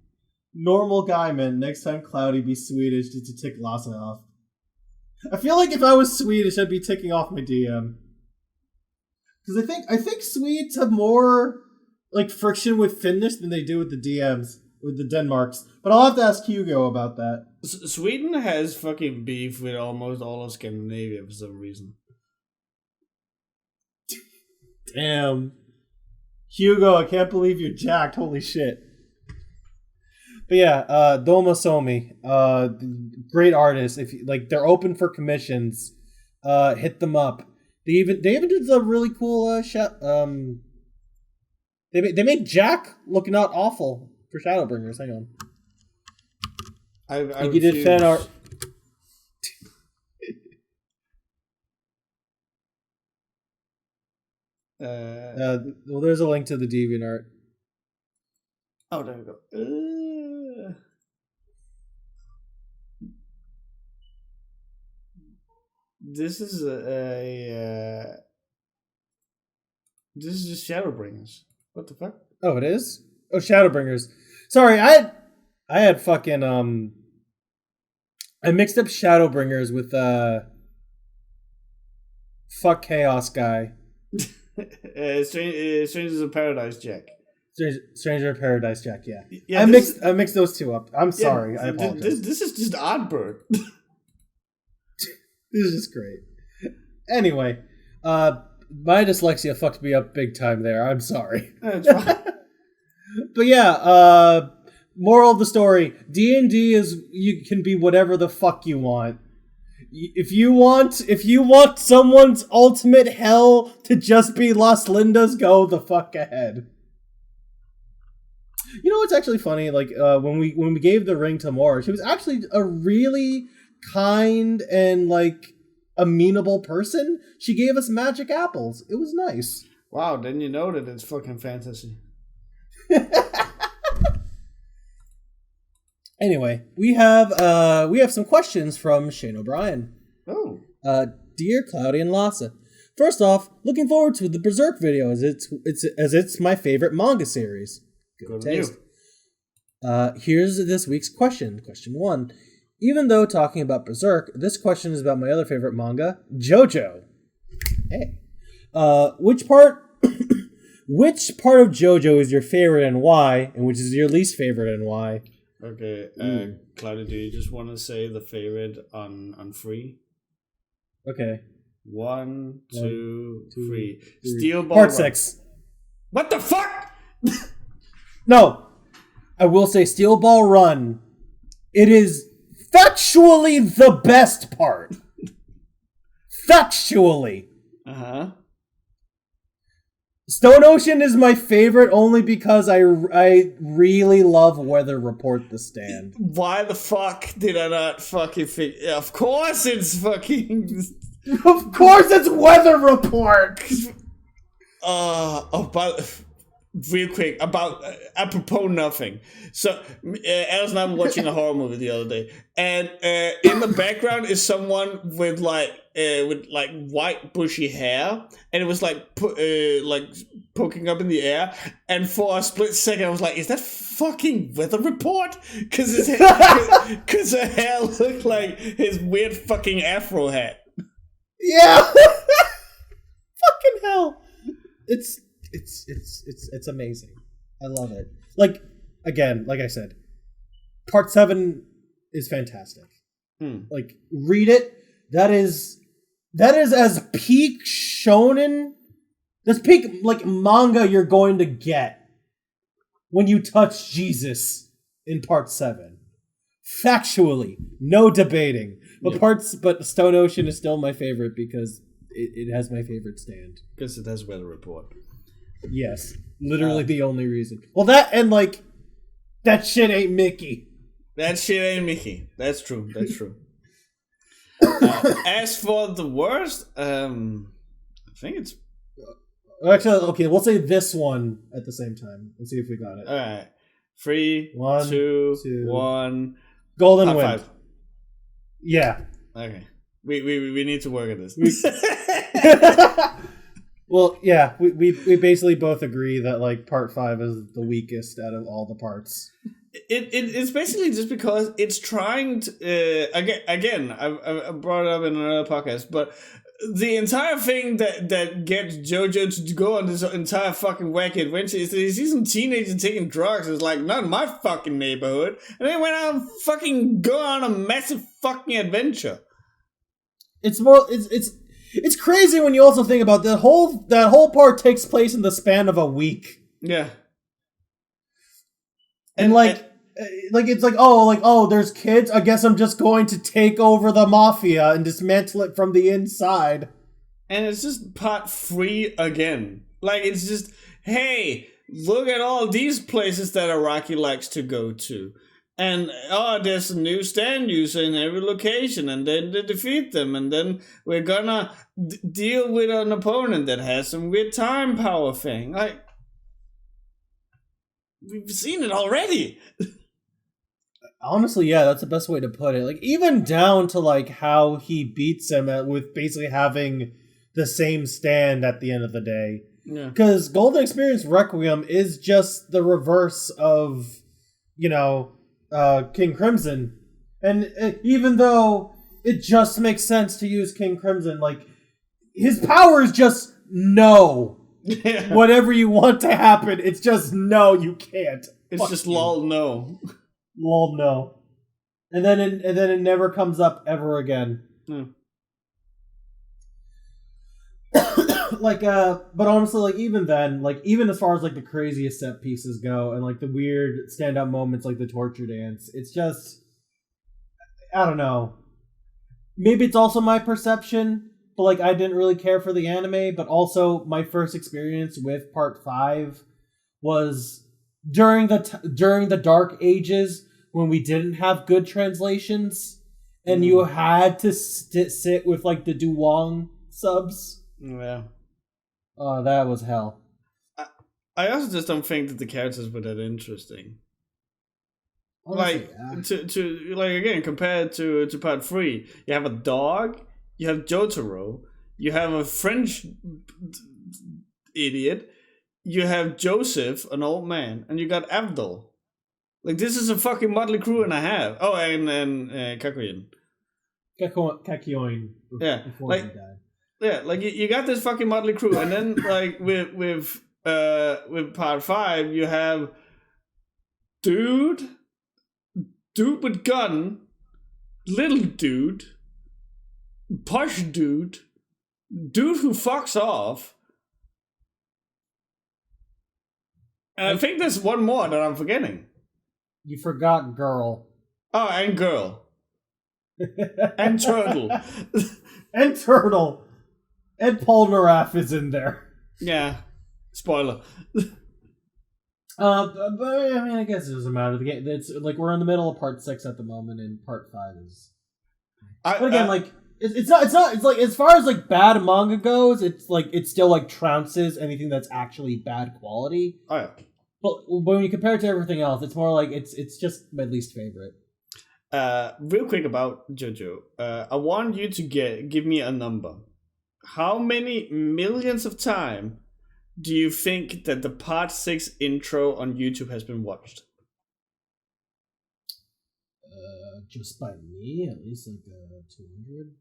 Normal guy man. Next time Cloudy be Swedish to tick Lasse off. I feel like if I was Swedish, I'd be ticking off my DM. Because I think Swedes have more like friction with Finnish than they do with the DMs. With the Denmarks. But I'll have to ask Hugo about that. Sweden has fucking beef with almost all of Scandinavia for some reason. Damn. Hugo, I can't believe you're jacked. Holy shit. But yeah, Doma Somi. Great artist. If like they're open for commissions, hit them up. They even did a really cool they made Jack look not awful. For Shadowbringers, hang on. I you did fan art. Well, there's a link to the DeviantArt. Oh, there we go. This is this is just Shadowbringers. What the fuck? Oh, it is? Oh, Shadowbringers. Sorry, I had fucking I mixed up Shadowbringers with fuck Chaos guy. Strangers of Paradise Jack. Stranger of Paradise Jack, yeah. Yeah, I mixed those two up. I'm sorry. I apologize. This is just Oddbird. This is just great. Anyway, my dyslexia fucked me up big time there. I'm sorry. That's fine. But yeah, moral of the story, D&D is, you can be whatever the fuck you want. If you want someone's ultimate hell to just be Las Lindas, go the fuck ahead. You know what's actually funny? Like when we gave the ring to Mora, she was actually a really kind and like amenable person. She gave us magic apples. It was nice. Wow, didn't you know that it's fucking fantasy? Anyway, we have some questions from Shane O'Brien. Oh. Dear Cloudy and Lasse, first off, looking forward to the Berserk video as it's my favorite manga series. Good taste. Here's this week's question. Question 1. Even though talking about Berserk, this question is about my other favorite manga, JoJo. Hey. Which part of JoJo is your favorite and why, and which is your least favorite and why? Okay, Cloudy, do you just want to say the favorite on 3? Okay. 1, 2, 3. Steel Ball Part Run. 6. What the fuck? No. I will say Steel Ball Run. It is factually the best part. Factually. Uh-huh. Stone Ocean is my favorite only because I really love Weather Report the Stand. Why the fuck did I not fucking figure? Of course it's fucking... Of course it's Weather Report! Real quick, about apropos nothing. So, Alice and I were watching a horror movie the other day, and in the background is someone with white bushy hair, and it was like poking up in the air. And for a split second, I was like, "Is that fucking Weather Report?" Because her hair looked like his weird fucking afro hat. Yeah, fucking hell! It's amazing. I love it. Like I said, part 7 is fantastic. Like, read it. That is as peak shonen, that's peak like manga you're going to get when you touch Jesus in part 7. Factually, no debating. But Stone Ocean is still my favorite because it has my favorite stand. Because it has Weather Report. Yes, literally the only reason. Well, that and like that shit ain't Mickey. That shit ain't Mickey. That's true. That's true. As for the worst, I think it's actually okay. We'll say this one at the same time. Let's see if we got it. All right, 3, 1, 2, 2, 1. Golden Top Wind. 5. Yeah. Okay. We need to work at this. Well, yeah, we basically both agree that like part 5 is the weakest out of all the parts. It's basically just because it's trying to again I brought it up in another podcast, but the entire thing that gets JoJo to go on this entire fucking wacky adventure is that he sees some teenagers taking drugs. It's like, not in my fucking neighborhood, and they went out and fucking go on a massive fucking adventure. It's crazy when you also think about that whole part takes place in the span of a week. Yeah. And it's like, oh, there's kids. I guess I'm just going to take over the mafia and dismantle it from the inside. And it's just part 3 again. Like, it's just, hey, look at all these places that Araki likes to go to. And, there's a new stand user in every location, and then they defeat them, and then we're gonna deal with an opponent that has some weird time power thing. Like, we've seen it already. Honestly, yeah, that's the best way to put it. Like, even down to, like, how he beats him with basically having the same stand at the end of the day. Yeah. Because Golden Experience Requiem is just the reverse of, King Crimson. And even though it just makes sense to use King Crimson, like, his power is just no. Yeah. Whatever you want to happen, it's just no, you can't. It's Fuck just you. lol no. Lol no. And then it never comes up ever again. But honestly, like, even then, like, even as far as, like, the craziest set pieces go, and, like, the weird standout moments, like the torture dance, it's just, I don't know. Maybe it's also my perception, but, like, I didn't really care for the anime, but also my first experience with Part 5 was during the Dark Ages, when we didn't have good translations, and you had to sit with, like, the Duwong subs. Yeah. Oh, that was hell. I also just don't think that the characters were that interesting. Honestly, to like, again, compared to part 3, you have a dog, you have Jotaro, you have a French idiot, you have Joseph, an old man, and you got Abdul. Like, this is a fucking motley crew and a half. Oh, and Kakuyin. Kakyoin. Yeah, Before like, he died. yeah, like you got this fucking motley crew, and then like with part 5, you have dude with gun, little dude, posh dude who fucks off. And I think there's one more that I'm forgetting. You forgot girl. Oh, and girl. And turtle. And turtle. And Polnareff is in there. Yeah. Spoiler. But I mean, I guess it doesn't matter. The game, it's like we're in the middle of part 6 at the moment, and part 5 is. But again, like it's not. It's like as far as like bad manga goes, it's like it still like trounces anything that's actually bad quality. Oh yeah. But when you compare it to everything else, it's more like it's just my least favorite. Real quick about JoJo. I want you to give me a number. How many millions of time do you think that the part 6 intro on YouTube has been watched? Just by me, at least like 200.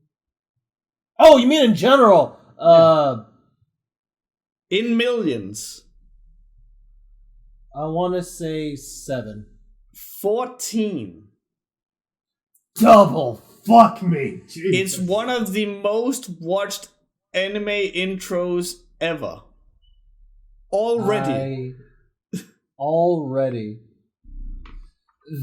Oh, you mean in general? In millions. I want to say 7. 14. Double. Fuck me. Jesus. It's one of the most watched anime intros ever. Already. Already.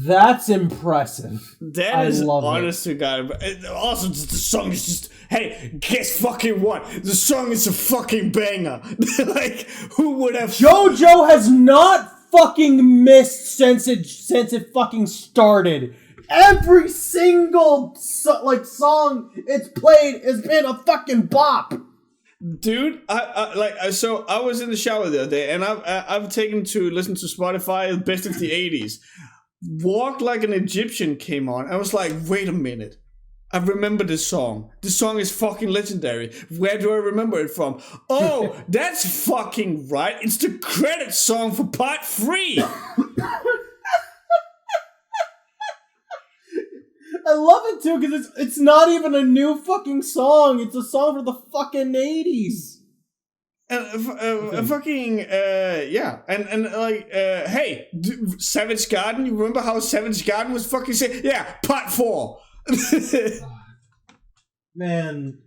That's impressive. That is honest to God. Also, the song is just, hey, guess fucking what? The song is a fucking banger. Like, who would have... JoJo has not fucking missed since it fucking started. Every single song it's played has been a fucking bop. Dude, so I was in the shower the other day, and I've taken to listen to Spotify best of the 80s. Walk Like an Egyptian came on. I was like, wait a minute. I remember this song. This song is fucking legendary. Where do I remember it from? Oh, that's fucking right. It's the credit song for part 3. I love it too because it's not even a new fucking song. It's a song from the fucking 80s. Yeah, and like, hey, Savage Garden. You remember how Savage Garden was fucking saying? Yeah, part 4. Man,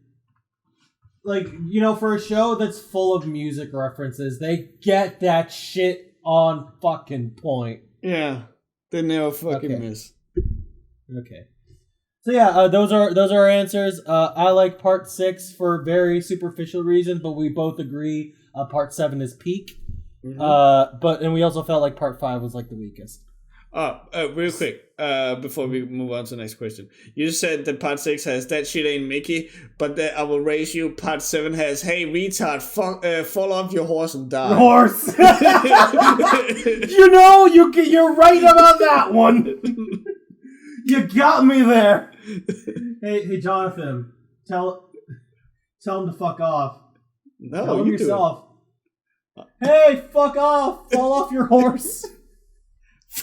like, you know, for a show that's full of music references, they get that shit on fucking point. Yeah, they never fucking miss. Okay. So yeah, those are our answers. I like part 6 for very superficial reasons, but we both agree part 7 is peak. Mm-hmm. And we also felt like part 5 was like the weakest. Real quick, before we move on to the next question, you said that part 6 has that shit ain't Mickey, but that I will raise you. Part 7 has hey retard, fall off your horse and die. Horse. You know, you're right about that one. You got me there. Hey, Jonathan, tell him to fuck off. No, tell him you yourself. Hey, fuck off! Fall off your horse.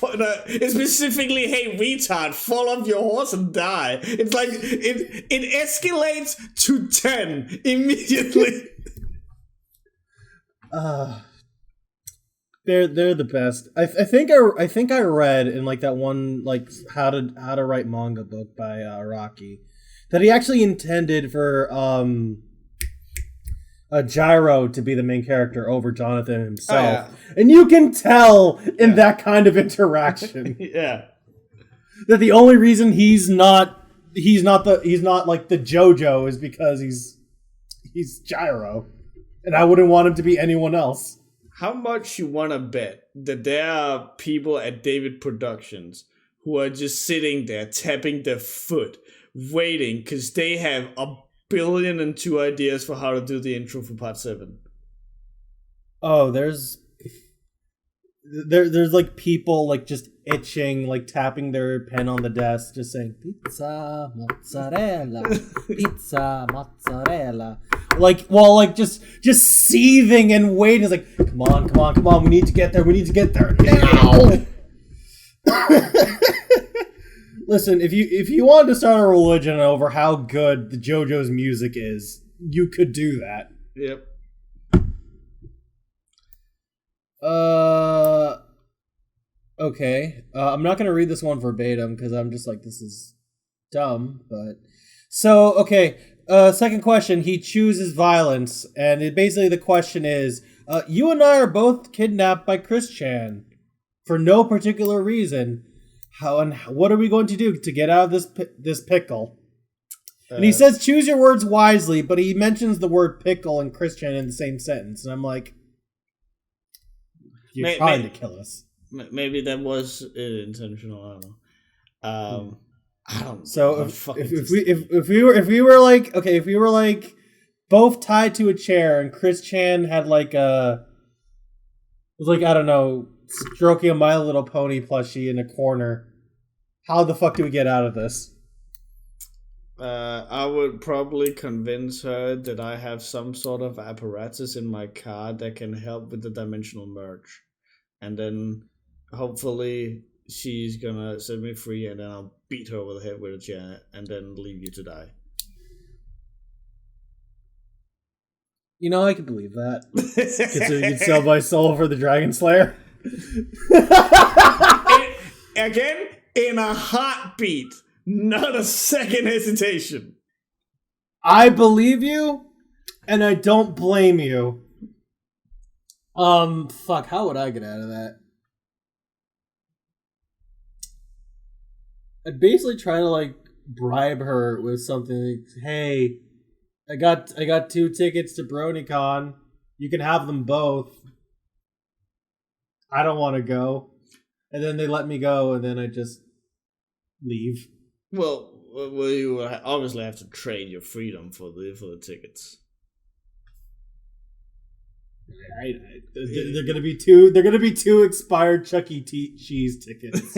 It's specifically, hey retard, fall off your horse and die. It's like it escalates to 10 immediately. They're the best. I think I read in like that one like how to write manga book by Araki that he actually intended for Gyro to be the main character over Jonathan himself. Oh, yeah. And you can tell in that kind of interaction. Yeah. That the only reason he's not like the JoJo is because he's Gyro. And I wouldn't want him to be anyone else. How much you want to bet that there are people at David Productions who are just sitting there tapping their foot, waiting because they have 1,000,000,002 ideas for how to do the intro for part 7? Oh, there's like people like just itching, like tapping their pen on the desk, just saying pizza mozzarella, pizza mozzarella. Like, while like just seething and waiting. It's like, come Come on. We need to get there now. Listen, if you wanted to start a religion over how good the JoJo's music is, you could do that. Yep. Okay. I'm not gonna read this one verbatim because I'm just like, this is dumb. But so okay. Second question. He chooses violence, and basically the question is, you and I are both kidnapped by Chris Chan for no particular reason. How and what are we going to do to get out of this pickle? And he says, choose your words wisely, but he mentions the word pickle and Chris Chan in the same sentence, and I'm like, you're trying to kill us. Maybe that was intentional. I don't know. I don't. So if we were like both tied to a chair and Chris Chan had like I don't know, stroking a My Little Pony plushie in a corner, how the fuck do we get out of this? I would probably convince her that I have some sort of apparatus in my car that can help with the dimensional merge. And then hopefully she's gonna set me free, and then I'll beat her over the head with a chair and then leave you to die. You know, I could believe that. Considering you'd sell my soul for the Dragon Slayer. Again, in a heartbeat. Not a second hesitation. I believe you, and I don't blame you. Fuck, how would I get out of that? I'd basically try to, like, bribe her with something like, hey, I got 2 tickets to BronyCon. You can have them both. I don't want to go. And then they let me go, and then I just leave. Well, you obviously have to trade your freedom for the tickets. They're gonna be two. They're gonna be 2 expired Chuck E. Cheese tickets.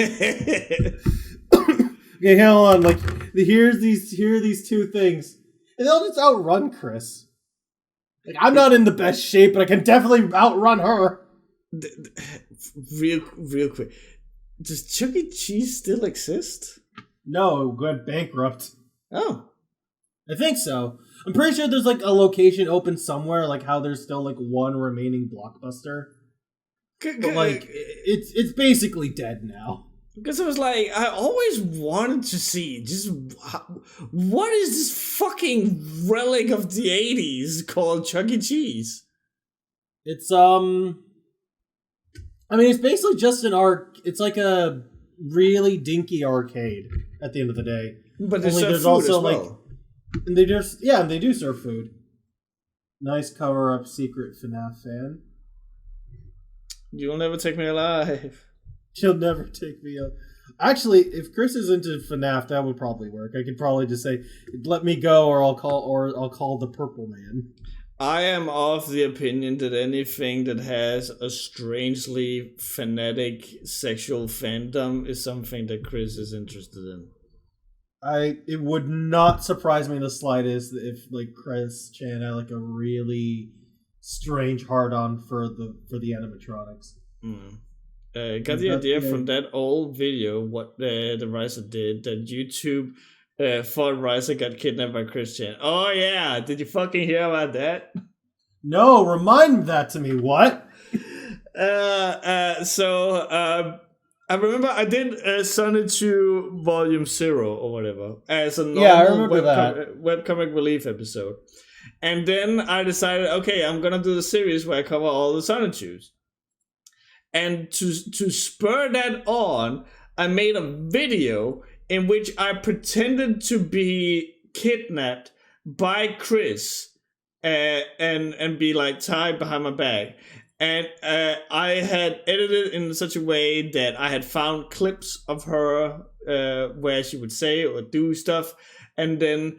Okay, hold on. Like, here are these 2 things, and they'll just outrun Chris. Like, I'm not in the best shape, but I can definitely outrun her. Real quick, does Chuck E. Cheese still exist? No, it went bankrupt. Oh. I think so. I'm pretty sure there's like a location open somewhere, like how there's still like 1 remaining Blockbuster. But like, it's basically dead now. Because it was like, I always wanted to see just what is this fucking relic of the 80s called Chuck E. Cheese? It's, I mean, it's basically just an it's like a really dinky arcade at the end of the day. But there's also as well. Like, and they do serve food. Nice cover up secret FNAF fan. You'll never take me alive. You'll never take me up. Actually, if Chris is into FNAF, that would probably work. I could probably just say, "Let me go," or I'll call the Purple Man. I am of the opinion that anything that has a strangely fanatic sexual fandom is something that Chris is interested in. It would not surprise me the slightest if like Chris Chan had like a really strange hard-on for the animatronics. Got the idea from that old video what the Riser did, that YouTube thought Riser got kidnapped by Chris Chan. Oh yeah, did you fucking hear about that? No, remind that to me. What? I remember I did Sonic 2 Volume 0 or whatever as a normal I remember that webcomic relief episode. And then I decided, okay, I'm gonna do the series where I cover all the Sonic 2s. And to spur that on, I made a video in which I pretended to be kidnapped by Chris and be like tied behind my back. And I had edited in such a way that I had found clips of her where she would say or do stuff, and then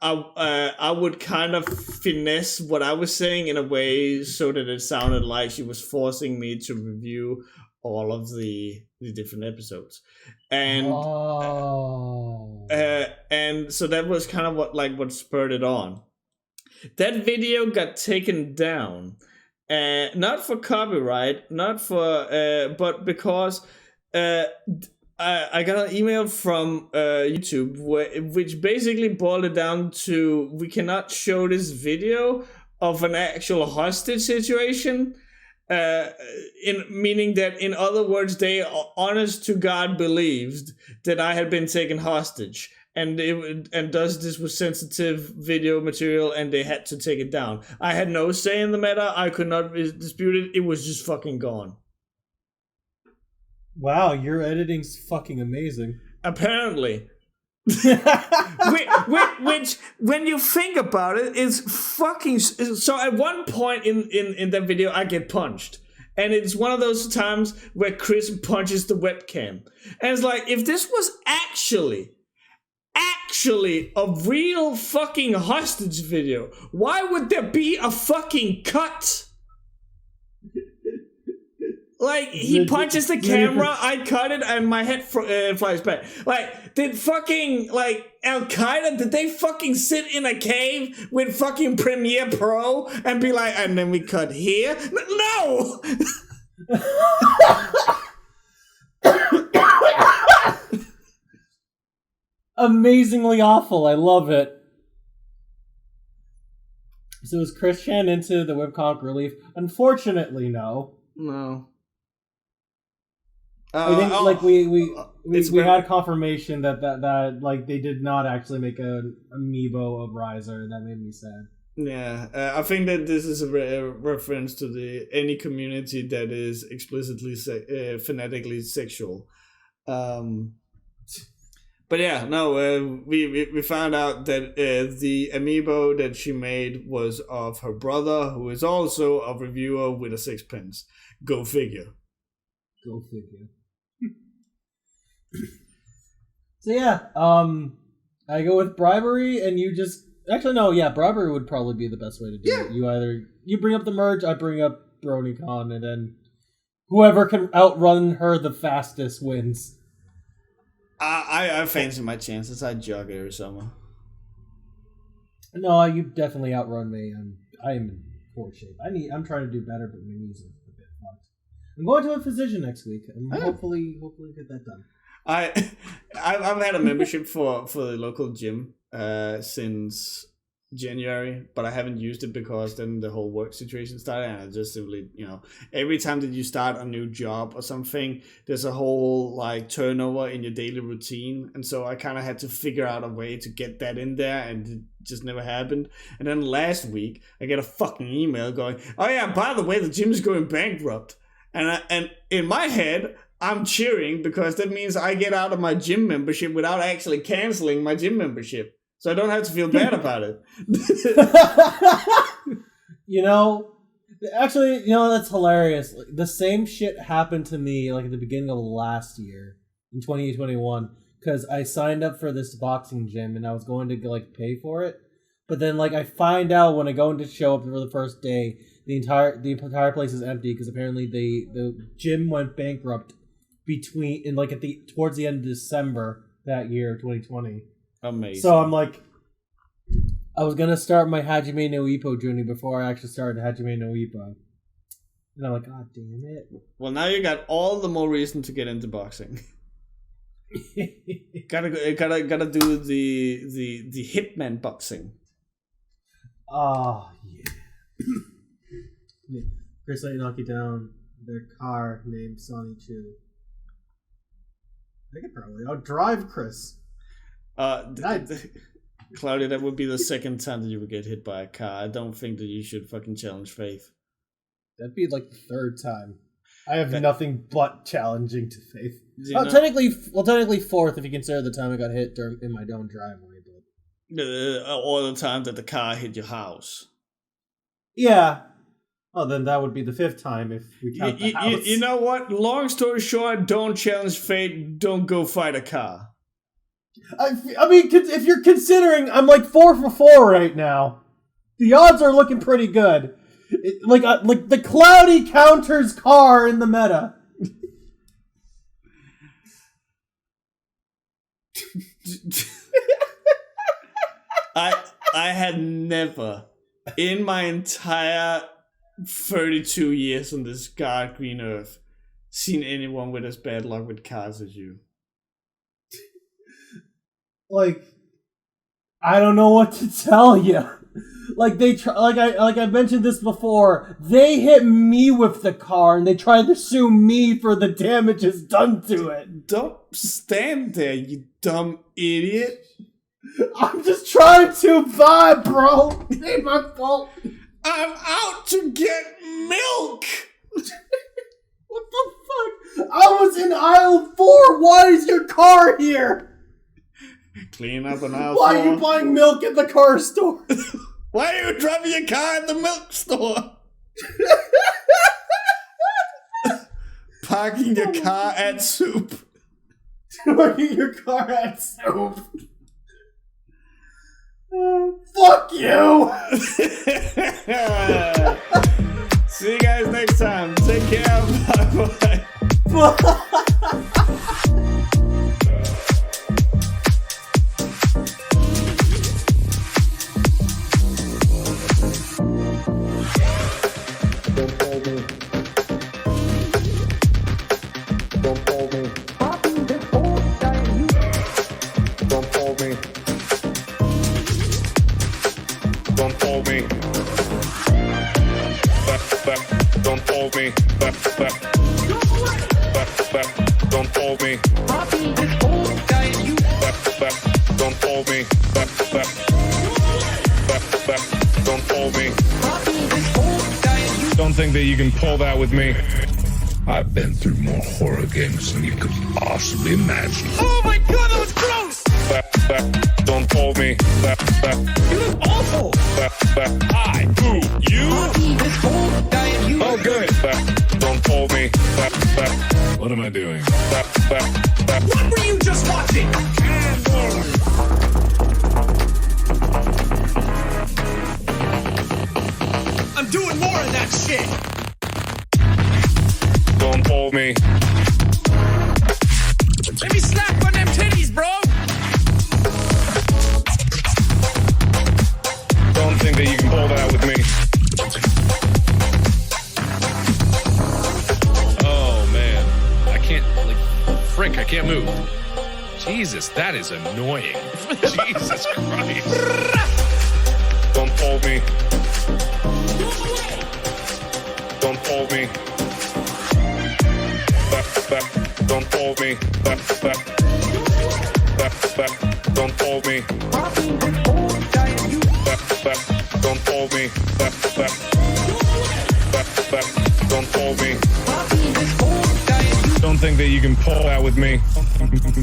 I would kind of finesse what I was saying in a way so that it sounded like she was forcing me to review all of the different episodes, and and so that was kind of what spurred it on. That video got taken down. not for copyright, not for, but because I got an email from YouTube which basically boiled it down to we cannot show this video of an actual hostage situation. Meaning that, in other words, they honest to God believed that I had been taken hostage, and thus this was sensitive video material, and they had to take it down. I had no say in the matter. I could not dispute it. It was just fucking gone. Wow, your editing's fucking amazing. Apparently. which, when you think about it, is fucking. So at one point in that video, I get punched, and it's one of those times where Chris punches the webcam, and it's like, if this was actually a real fucking hostage video, why would there be a fucking cut? Like, he punches the camera, I cut it, and my head flies back. Like, did fucking, like, Al-Qaeda, did they fucking sit in a cave with fucking Premiere Pro and be like, and then we cut here? No! Amazingly awful, I love it. So is Chris Chan into the Webcast Relief? Unfortunately, no. No. I think like we had confirmation that like they did not actually make an amiibo of Riser, and that made me sad. Yeah, I think that this is a reference to any community that is explicitly fanatically sexual. But yeah, no, we found out that the amiibo that she made was of her brother, who is also a reviewer with a sixpence. Go figure. Go figure. So yeah, I go with bribery, and you just actually no, yeah, bribery would probably be the best way to do it. You bring up the merge, I bring up BronyCon, and then whoever can outrun her the fastest wins. I fancy my chances. I jog every summer. No, you definitely outrun me. I am in poor shape. I'm trying to do better, but my knees are a bit fucked. I'm going to a physician next week, and hopefully get that done. I've had a membership for the local gym since January, but I haven't used it because then the whole work situation started, and I just simply, every time that you start a new job or something, there's a whole like turnover in your daily routine, and so I kind of had to figure out a way to get that in there, and it just never happened. And then last week I get a fucking email going, oh yeah, by the way, the gym's going bankrupt, and in my head I'm cheering because that means I get out of my gym membership without actually canceling my gym membership. So I don't have to feel bad about it. Actually, that's hilarious. Like, the same shit happened to me like at the beginning of last year in 2021 because I signed up for this boxing gym and I was going to like pay for it. But then like I find out when I go in to show up for the first day, the entire place is empty because apparently the gym went bankrupt towards the end of December that year, 2020. Amazing. So I'm like, I was gonna start my Hajime no Ippo journey before I actually started Hajime no Ippo, and I'm like, God damn it. Well, now you got all the more reason to get into boxing. gotta do the hitman boxing. Oh yeah. Chris let you knock you down their car named Sonny Chu. I could probably outdrive Chris. Cloudy, that would be the second time that you would get hit by a car. I don't think that you should fucking challenge Faith. That'd be like the third time. I have nothing but challenging to Faith. Technically fourth if you consider the time I got hit in my own driveway. But or the time that the car hit your house. Yeah. Oh, then that would be the fifth time if we count the house. You know what? Long story short, don't challenge Fate. Don't go fight a car. I mean, if you're considering, I'm like 4 for 4 right now. The odds are looking pretty good. Like the Cloudy counters car in the meta. I had never in my entire 32 years on this god green earth seen anyone with as bad luck with cards as you. Like, I don't know what to tell you. Like I mentioned this before. They hit me with the car and they tried to sue me for the damages done to it. Don't stand there, you dumb idiot. I'm just trying to buy, bro. It ain't my fault. I'm out to get milk. What the fuck? I was in aisle 4. Why is your car here? Clean up an aisle. Why are you buying milk at the car store? Why are you driving your car at the milk store? Parking your car at soup. Parking your car at soup. Fuck you! See you guys next time. Take care. Bye bye. Don't think that you can pull that with me. I've been through more horror games than you could possibly imagine. Oh my god, that was gross! Don't fold me. You look awful! I, who, you? Oh good. Don't fold me. What am I doing? What were you just watching? I'm doing more of that shit! Don't fold me. Let me slap on them titties, bro! Don't think that you can pull that with me. Oh, man. I can't, frick, I can't move. Jesus, that is annoying. Jesus Christ. Don't fold me. Don't fold me. Don't fold me. Don't fold me. Don't fold me. Don't fold me. Don't think that you can pull that with me.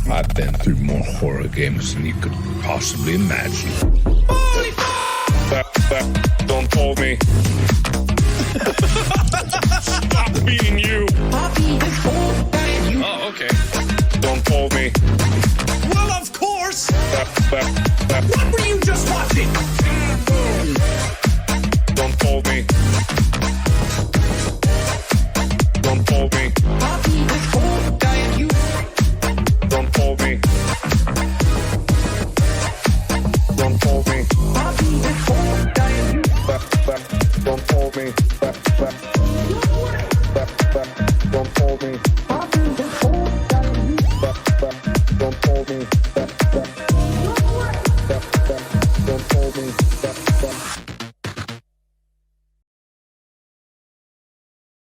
I've been through more horror games than you could possibly imagine. Holy fuck! Don't fold me.